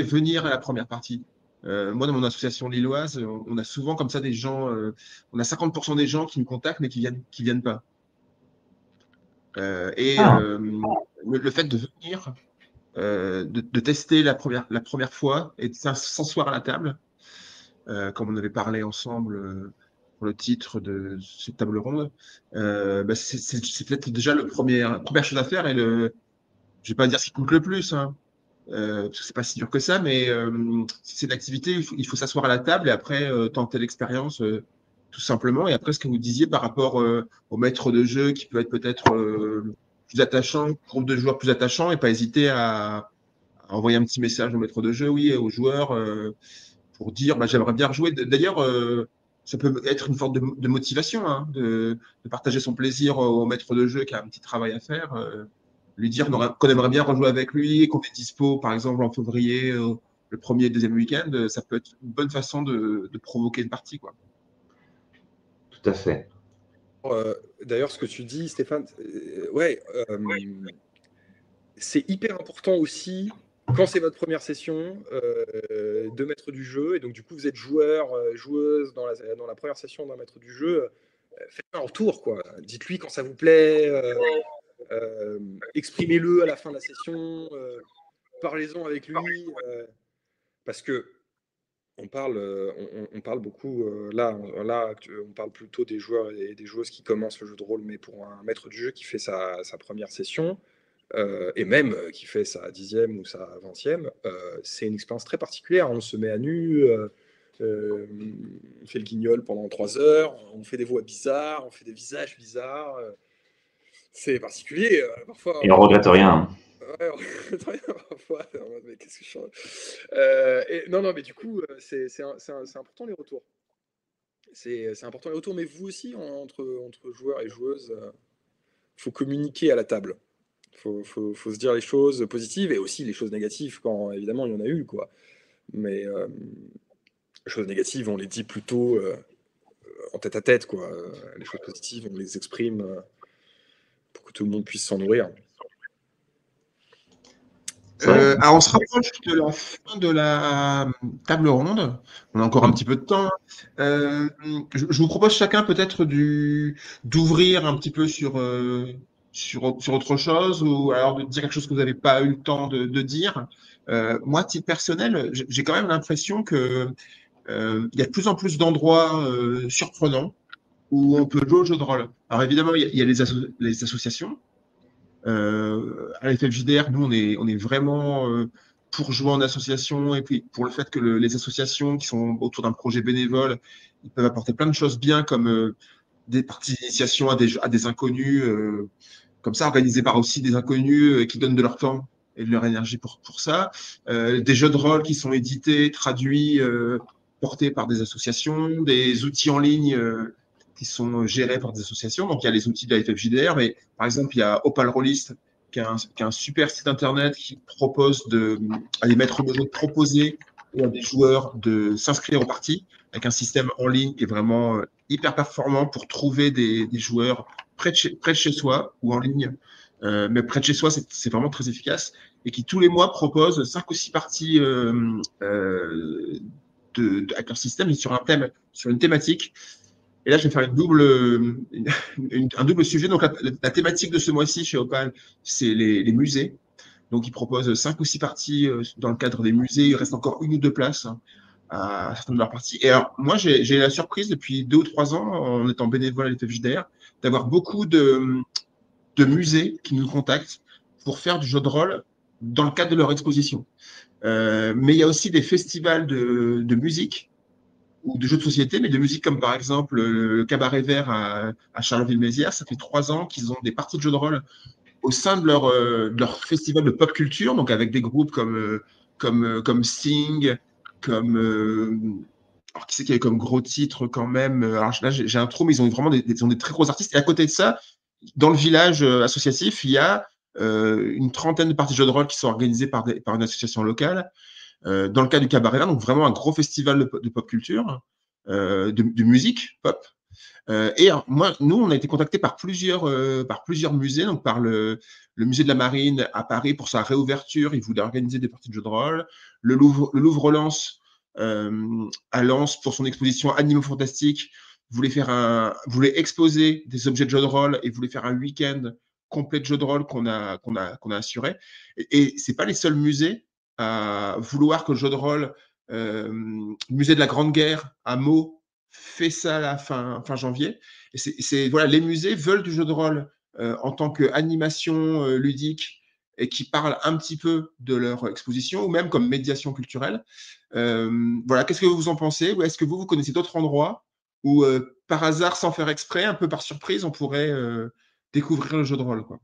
venir à la première partie. Moi, dans mon association lilloise, on a souvent comme ça des gens, on a 50% des gens qui nous contactent mais qui viennent pas. Le fait de venir, de tester la première fois et de s'asseoir à la table, comme on avait parlé ensemble pour le titre de cette table ronde, c'est peut-être déjà la première chose à faire et je vais pas dire ce qui coûte le plus, hein, parce que c'est pas si dur que ça, mais si c'est une activité, il faut s'asseoir à la table et après tenter l'expérience tout simplement. Et après, ce que vous disiez par rapport au maître de jeu qui peut être peut-être plus attachant, groupe de joueurs plus attachant, et pas hésiter à envoyer un petit message au maître de jeu, oui, et aux joueurs pour dire bah, j'aimerais bien rejouer. D'ailleurs, ça peut être une forme de motivation, hein, de partager son plaisir au maître de jeu qui a un petit travail à faire. Lui dire qu'on aimerait bien rejouer avec lui, qu'on est dispo, par exemple, en février, le premier et deuxième week-end, ça peut être une bonne façon de provoquer une partie, quoi. Tout à fait. D'ailleurs, ce que tu dis, Stéphane, c'est hyper important aussi, quand c'est votre première session, de maître du jeu, et donc du coup, vous êtes joueur, joueuse dans la première session d'un maître du jeu, faites un retour, quoi. Dites-lui quand ça vous plaît, exprimez-le à la fin de la session, parlez-en avec lui, parce que on parle beaucoup, là, on parle plutôt des joueurs et des joueuses qui commencent le jeu de rôle, mais pour un maître du jeu qui fait sa première session, et même qui fait sa 10e ou sa 20e, c'est une expérience très particulière. On se met à nu, on fait le guignol pendant 3 heures, on fait des voix bizarres, on fait des visages bizarres. C'est particulier, parfois. Et on regrette rien. Ouais, on regrette rien parfois. Mais qu'est-ce que je change non, mais du coup, c'est important les retours. C'est important les retours, mais vous aussi, entre joueurs et joueuses, faut communiquer à la table. Faut se dire les choses positives et aussi les choses négatives quand évidemment il y en a eu, quoi. Mais les choses négatives, on les dit plutôt en tête à tête, quoi. Les choses positives, on les exprime pour que tout le monde puisse s'en nourrir. Alors, on se rapproche de la fin de la table ronde. On a encore un petit peu de temps. Je vous propose chacun peut-être d'ouvrir un petit peu sur autre chose ou alors de dire quelque chose que vous n'avez pas eu le temps de dire. Moi, à titre personnel, j'ai quand même l'impression que il y a de plus en plus d'endroits surprenants où on peut jouer au jeu de rôle. Alors évidemment, il y a les associations. À la FFJDR, nous, on est vraiment pour jouer en association et puis pour le fait que les associations qui sont autour d'un projet bénévole, ils peuvent apporter plein de choses bien comme des parties d'initiation à des inconnus, comme ça, organisés par aussi des inconnus qui donnent de leur temps et de leur énergie pour ça. Des jeux de rôle qui sont édités, traduits, portés par des associations, des outils en ligne qui sont gérés par des associations. Donc, il y a les outils de la FFJDR, mais par exemple, il y a Opal Rollist, qui est un super site internet qui propose à des maîtres de jeu de proposer à des joueurs de s'inscrire aux parties avec un système en ligne qui est vraiment hyper performant pour trouver des joueurs près de chez soi ou en ligne. Mais près de chez soi, c'est vraiment très efficace et qui tous les mois propose 5 ou 6 parties avec leur système et sur un thème, sur une thématique. Et là, je vais faire un double sujet. Donc, la thématique de ce mois-ci chez Opal, c'est les musées. Donc, ils proposent 5 ou 6 parties dans le cadre des musées. Il reste encore 1 ou 2 places à certaines de leurs parties. Et alors, moi, j'ai la surprise depuis 2 ou 3 ans, en étant bénévole à l'FFJDR, d'avoir beaucoup de musées qui nous contactent pour faire du jeu de rôle dans le cadre de leur exposition. Mais il y a aussi des festivals de musique ou de jeux de société, mais de musique comme par exemple le Cabaret Vert à Charleville-Mézières. Ça fait 3 ans qu'ils ont des parties de jeux de rôle au sein de leur festival de pop culture, donc avec des groupes comme Sting, alors qui c'est qu'il y avait comme gros titre quand même. Alors là, j'ai un trou, mais ils ont vraiment ils ont des très gros artistes. Et à côté de ça, dans le village associatif, il y a une trentaine de parties de jeux de rôle qui sont organisées par une association locale. Dans le cas du Cabaret Vert, donc vraiment un gros festival de pop culture, de musique pop. Et alors, nous, on a été contactés par plusieurs musées, donc par le musée de la Marine à Paris pour sa réouverture, ils voulaient organiser des parties de jeux de rôle. Le Louvre Lens à Lens pour son exposition Animaux Fantastiques voulait exposer des objets de jeux de rôle et voulait faire un week-end complet de jeux de rôle qu'on a assuré. Et c'est pas les seuls musées à vouloir que le jeu de rôle, le musée de la Grande Guerre à Meaux fait ça à la fin janvier. Et voilà, les musées veulent du jeu de rôle en tant qu'animation ludique et qui parle un petit peu de leur exposition ou même comme médiation culturelle. Voilà, qu'est-ce que vous en pensez? Ou est-ce que vous connaissez d'autres endroits où, par hasard, sans faire exprès, un peu par surprise, on pourrait découvrir le jeu de rôle, quoi?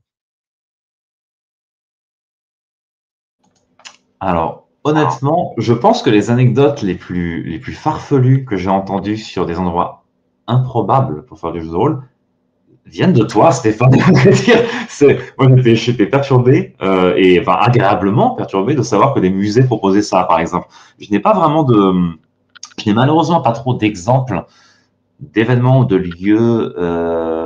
Alors, honnêtement, je pense que les anecdotes les plus farfelues que j'ai entendues sur des endroits improbables pour faire du jeu de rôle viennent de toi, Stéphane. Moi, j'étais perturbé et enfin agréablement perturbé de savoir que des musées proposaient ça, par exemple. Je n'ai malheureusement pas trop d'exemples d'événements ou de lieux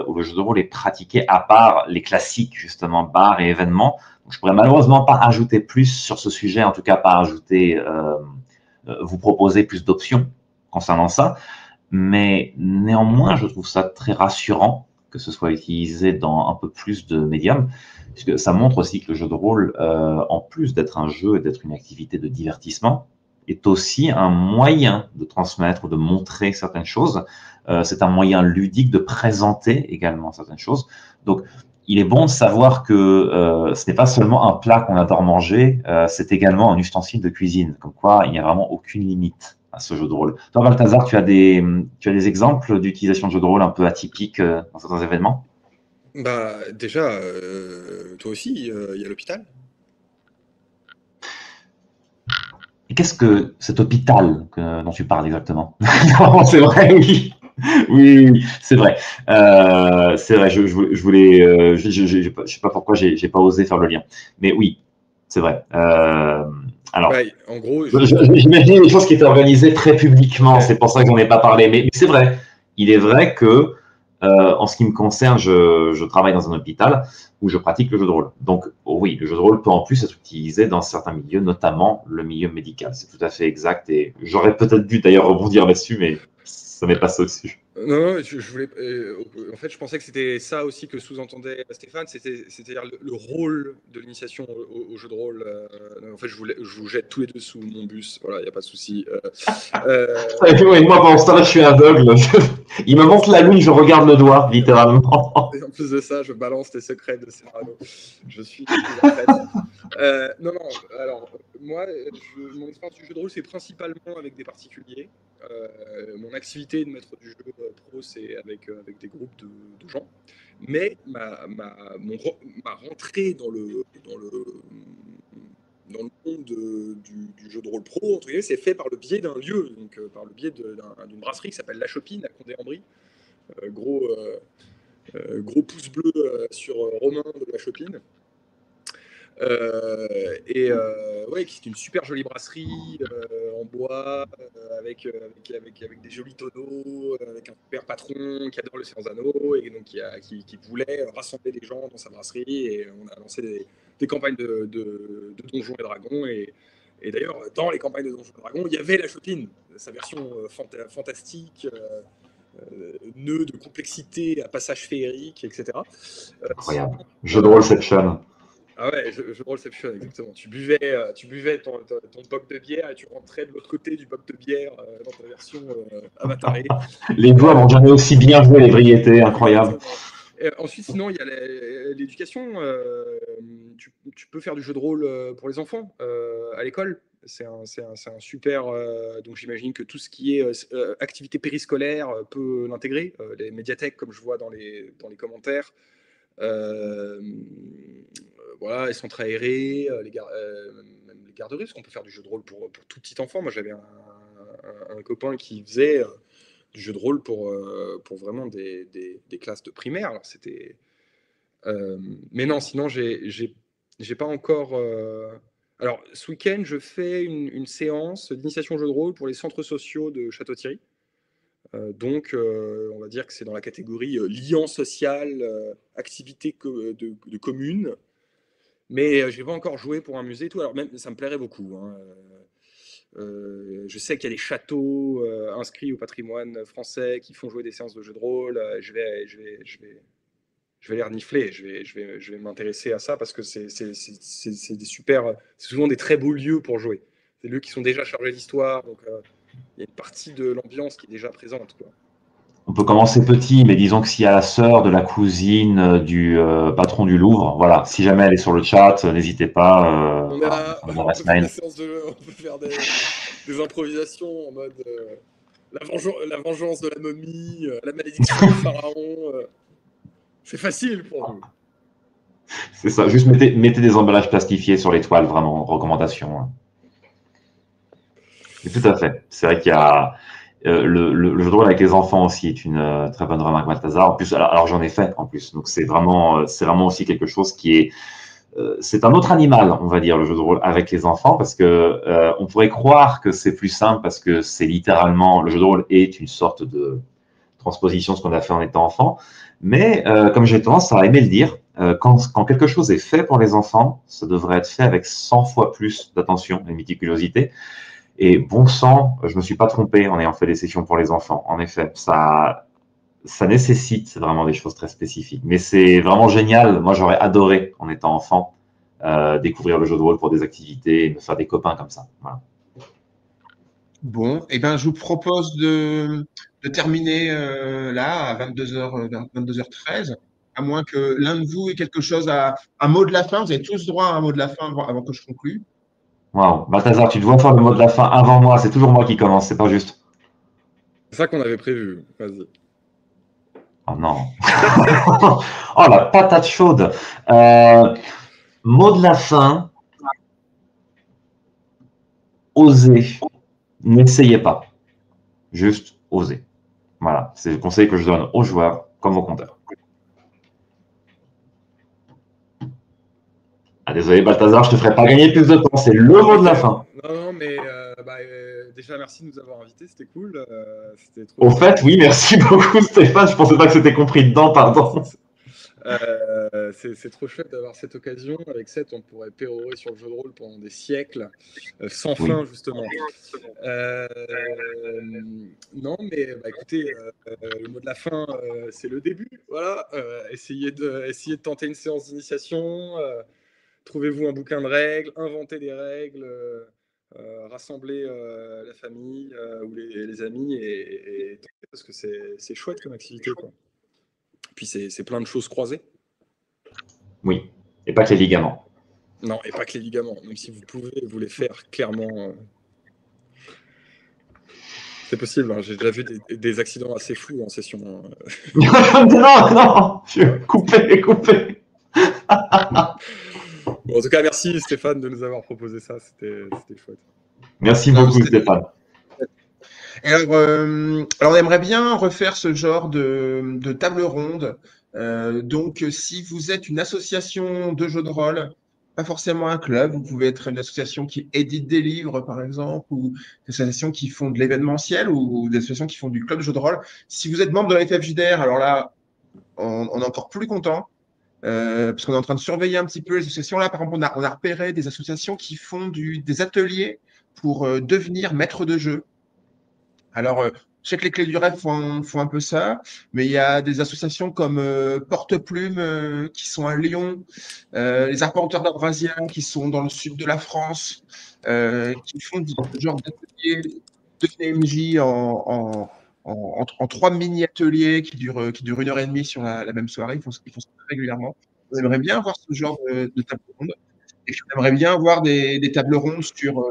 où le jeu de rôle est pratiqué, à part les classiques, justement, bars et événements. Donc, je pourrais malheureusement pas ajouter plus sur ce sujet, en tout cas pas ajouter, vous proposer plus d'options concernant ça. mais néanmoins, je trouve ça très rassurant que ce soit utilisé dans un peu plus de médiums, puisque ça montre aussi que le jeu de rôle, en plus d'être un jeu et d'être une activité de divertissement, est aussi un moyen de transmettre, de montrer certaines choses. C'est un moyen ludique de présenter également certaines choses. Donc, il est bon de savoir que ce n'est pas seulement un plat qu'on adore manger, c'est également un ustensile de cuisine, comme quoi il n'y a vraiment aucune limite à ce jeu de rôle. Toi, Balthazar, tu as des exemples d'utilisation de jeux de rôle un peu atypiques dans certains événements? Bah, déjà, toi aussi, il y a l'hôpital. Et qu'est-ce que cet hôpital dont tu parles exactement? Non, c'est vrai, oui. Oui, oui, c'est vrai. C'est vrai, je voulais, je sais pas pourquoi j'ai pas osé faire le lien. Mais oui, c'est vrai. Alors, Ouais, en gros, j'imagine des choses qui étaient organisées très publiquement, ouais. c'est pour ça que j'en ai pas parlé. Mais c'est vrai, il est vrai que, en ce qui me concerne, je travaille dans un hôpital où je pratique le jeu de rôle. Donc, oui, le jeu de rôle peut en plus être utilisé dans certains milieux, notamment le milieu médical. C'est tout à fait exact. Et j'aurais peut-être dû d'ailleurs rebondir là-dessus, mais ça m'est passé au-dessus. Non, je voulais. En fait, je pensais que c'était ça aussi que sous-entendait Stéphane, c'est-à-dire le rôle de l'initiation au jeu de rôle. En fait, je vous jette tous les deux sous mon bus. Voilà, il n'y a pas de souci. Oui, moi, pendant ce temps-là, je suis aveugle. Il me montre la lune, je regarde le doigt, littéralement. Et en plus de ça, je balance les secrets de Serrano. Je suis en fait. Non, non. Alors, moi, mon expérience du jeu de rôle, c'est principalement avec des particuliers. Mon activité de maître du jeu pro, c'est avec des groupes de gens. Mais ma rentrée dans le monde du jeu de rôle pro, entre guillemets, c'est fait par le biais d'un lieu, donc par le biais d'une brasserie qui s'appelle La Chopine à Condé-en-Brie. Gros, gros pouce bleu sur Romain de La Chopine. Ouais, c'est une super jolie brasserie en bois, avec des jolis tonneaux, avec un super patron qui adore le Seigneur des Anneaux et donc qui voulait rassembler des gens dans sa brasserie. Et on a lancé des campagnes de Donjons et Dragons. Et d'ailleurs, dans les campagnes de Donjons et Dragons, il y avait La Chopine, sa version fantastique. Nœud de complexité à passage féerique, etc. Incroyable. Jeu de rôleception. Ah ouais, jeu de roleception, exactement. Tu buvais ton boc de bière et tu rentrais de l'autre côté du boc de bière dans ta version avatarée. Les joueurs n'ont jamais aussi bien joué l'ébriété, incroyable. Ensuite, sinon, il y a l'éducation. Tu peux faire du jeu de rôle pour les enfants à l'école. C'est un super. Donc, j'imagine que tout ce qui est activité périscolaire peut l'intégrer. Les médiathèques, comme je vois dans les commentaires. Voilà, les centres aérés, même les garderies, parce qu'on peut faire du jeu de rôle pour tout petit enfant. Moi, j'avais un copain qui faisait du jeu de rôle pour vraiment des classes de primaire. Alors, c'était. Mais non, sinon, j'ai pas encore. Alors, ce week-end, je fais une séance d'initiation au jeu de rôle pour les centres sociaux de Château-Thierry. Donc, on va dire que c'est dans la catégorie lien social, activité de commune. Mais je n'ai pas encore joué pour un musée et tout. Alors, même, ça me plairait beaucoup. Hein. Je sais qu'il y a des châteaux inscrits au patrimoine français qui font jouer des séances de jeux de rôle. Je vais les renifler. Je vais m'intéresser à ça parce que c'est des super. C'est souvent des très beaux lieux pour jouer. Des lieux qui sont déjà chargés d'histoire. Donc, il y a une partie de l'ambiance qui est déjà présente, quoi. On peut commencer petit, mais disons que s'il y a la sœur de la cousine du patron du Louvre, voilà, si jamais elle est sur le chat, n'hésitez pas. On peut faire des séances on peut faire des improvisations en mode la vengeance de la momie, la malédiction du pharaon. C'est facile pour nous. C'est ça, juste mettez des emballages plastifiés sur les toiles, vraiment, recommandation. Hein. Et tout à fait. C'est vrai qu'il y a le jeu de rôle avec les enfants aussi est une très bonne remarque, Balthazar. En plus, alors j'en ai fait en plus, donc c'est vraiment aussi quelque chose qui est c'est un autre animal, on va dire, le jeu de rôle avec les enfants, parce que on pourrait croire que c'est plus simple parce que c'est littéralement le jeu de rôle est une sorte de transposition de ce qu'on a fait en étant enfant. Mais comme j'ai tendance à aimer le dire, quand quelque chose est fait pour les enfants, ça devrait être fait avec 100 fois plus d'attention et de méticulosité. Et bon sang, je me suis pas trompé en ayant fait des sessions pour les enfants. En effet, ça nécessite vraiment des choses très spécifiques. Mais c'est vraiment génial. Moi, j'aurais adoré, en étant enfant, découvrir le jeu de rôle pour des activités et me faire des copains comme ça. Voilà. Bon, eh ben, je vous propose de terminer là à 22h13, à moins que l'un de vous ait quelque chose un mot de la fin. Vous avez tous droit à un mot de la fin avant que je conclue. Waouh, Balthazar, tu dois faire le mot de la fin avant moi. C'est toujours moi qui commence, c'est pas juste. C'est ça qu'on avait prévu. Vas-y. Oh non. Oh la patate chaude. Mot de la fin. Osez. N'essayez pas. Juste osez. Voilà, c'est le conseil que je donne aux joueurs comme aux compteurs. Ah, désolé Balthazar, je te ferai pas gagner plus de temps. C'est le mot de la fin. Non, mais déjà merci de nous avoir invités, c'était cool. C'était trop Au cool. fait, oui, merci beaucoup Stéphane. Je pensais pas que c'était compris dedans, pardon. C'est trop chouette d'avoir cette occasion. Avec Seth, on pourrait pérorer sur le jeu de rôle pendant des siècles, sans fin, justement. Non, mais écoutez, le mot de la fin, c'est le début. Voilà, essayez de tenter une séance d'initiation. Trouvez-vous un bouquin de règles, inventez des règles, rassemblez la famille ou les amis et parce que c'est chouette comme activité, quoi. Puis c'est plein de choses croisées. Oui, et pas que les ligaments. Non, et pas que les ligaments, même si vous pouvez vous les faire, clairement. C'est possible, hein. J'ai déjà vu des accidents assez fous en session. Non, coupez. Bon, en tout cas, merci Stéphane de nous avoir proposé ça, c'était chouette. Merci beaucoup Stéphane. Alors, on aimerait bien refaire ce genre de table ronde. Donc, si vous êtes une association de jeux de rôle, pas forcément un club, vous pouvez être une association qui édite des livres, par exemple, ou des associations qui font de l'événementiel, ou des associations qui font du club de jeux de rôle. Si vous êtes membre de la FFJDR, alors là, on est encore plus content. Parce qu'on est en train de surveiller un petit peu les associations. Là, par exemple, on a repéré des associations qui font des ateliers pour devenir maître de jeu. Alors, je sais que les Clés du Rêve font un peu ça, mais il y a des associations comme Porte-Plume qui sont à Lyon, les Arpenteurs d'Arvasia qui sont dans le sud de la France, qui font du genre d'ateliers de MJ en 3 mini-ateliers qui durent 1h30 sur la même soirée. Ils font ça régulièrement. On aimerait bien avoir ce genre de table ronde. Et puis, on aimerait bien avoir des tables rondes sur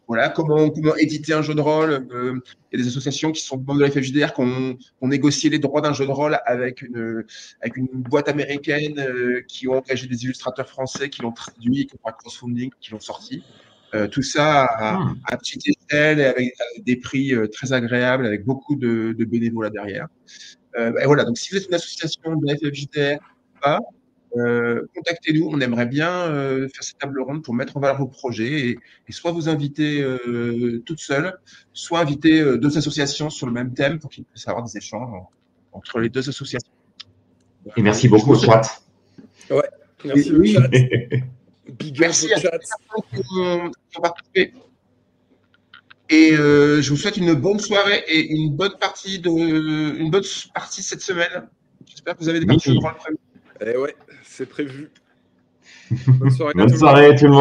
voilà, comment éditer un jeu de rôle. Il y a des associations qui sont membres de la FFJDR qui ont négocié les droits d'un jeu de rôle avec une boîte américaine qui ont engagé des illustrateurs français, qui l'ont traduit, qui ont fait un crowdfunding, qui l'ont sorti. Tout ça à petite échelle et avec des prix très agréables, avec beaucoup de bénévolat derrière. Et voilà, donc si vous êtes une association de la FFJDR, contactez-nous, on aimerait bien faire cette table ronde pour mettre en valeur vos projets et soit vous inviter toute seule, soit inviter 2 associations sur le même thème pour qu'il puisse y avoir des échanges entre les 2 associations. Et merci beaucoup au chat. Ouais, merci au chat. Big up au chat. Qui ont participé. Et je vous souhaite une bonne soirée et une bonne partie cette semaine. J'espère que vous avez des parties de rôle prévues. Eh ouais, c'est prévu. Bonne soirée à Bonne soirée tout le monde.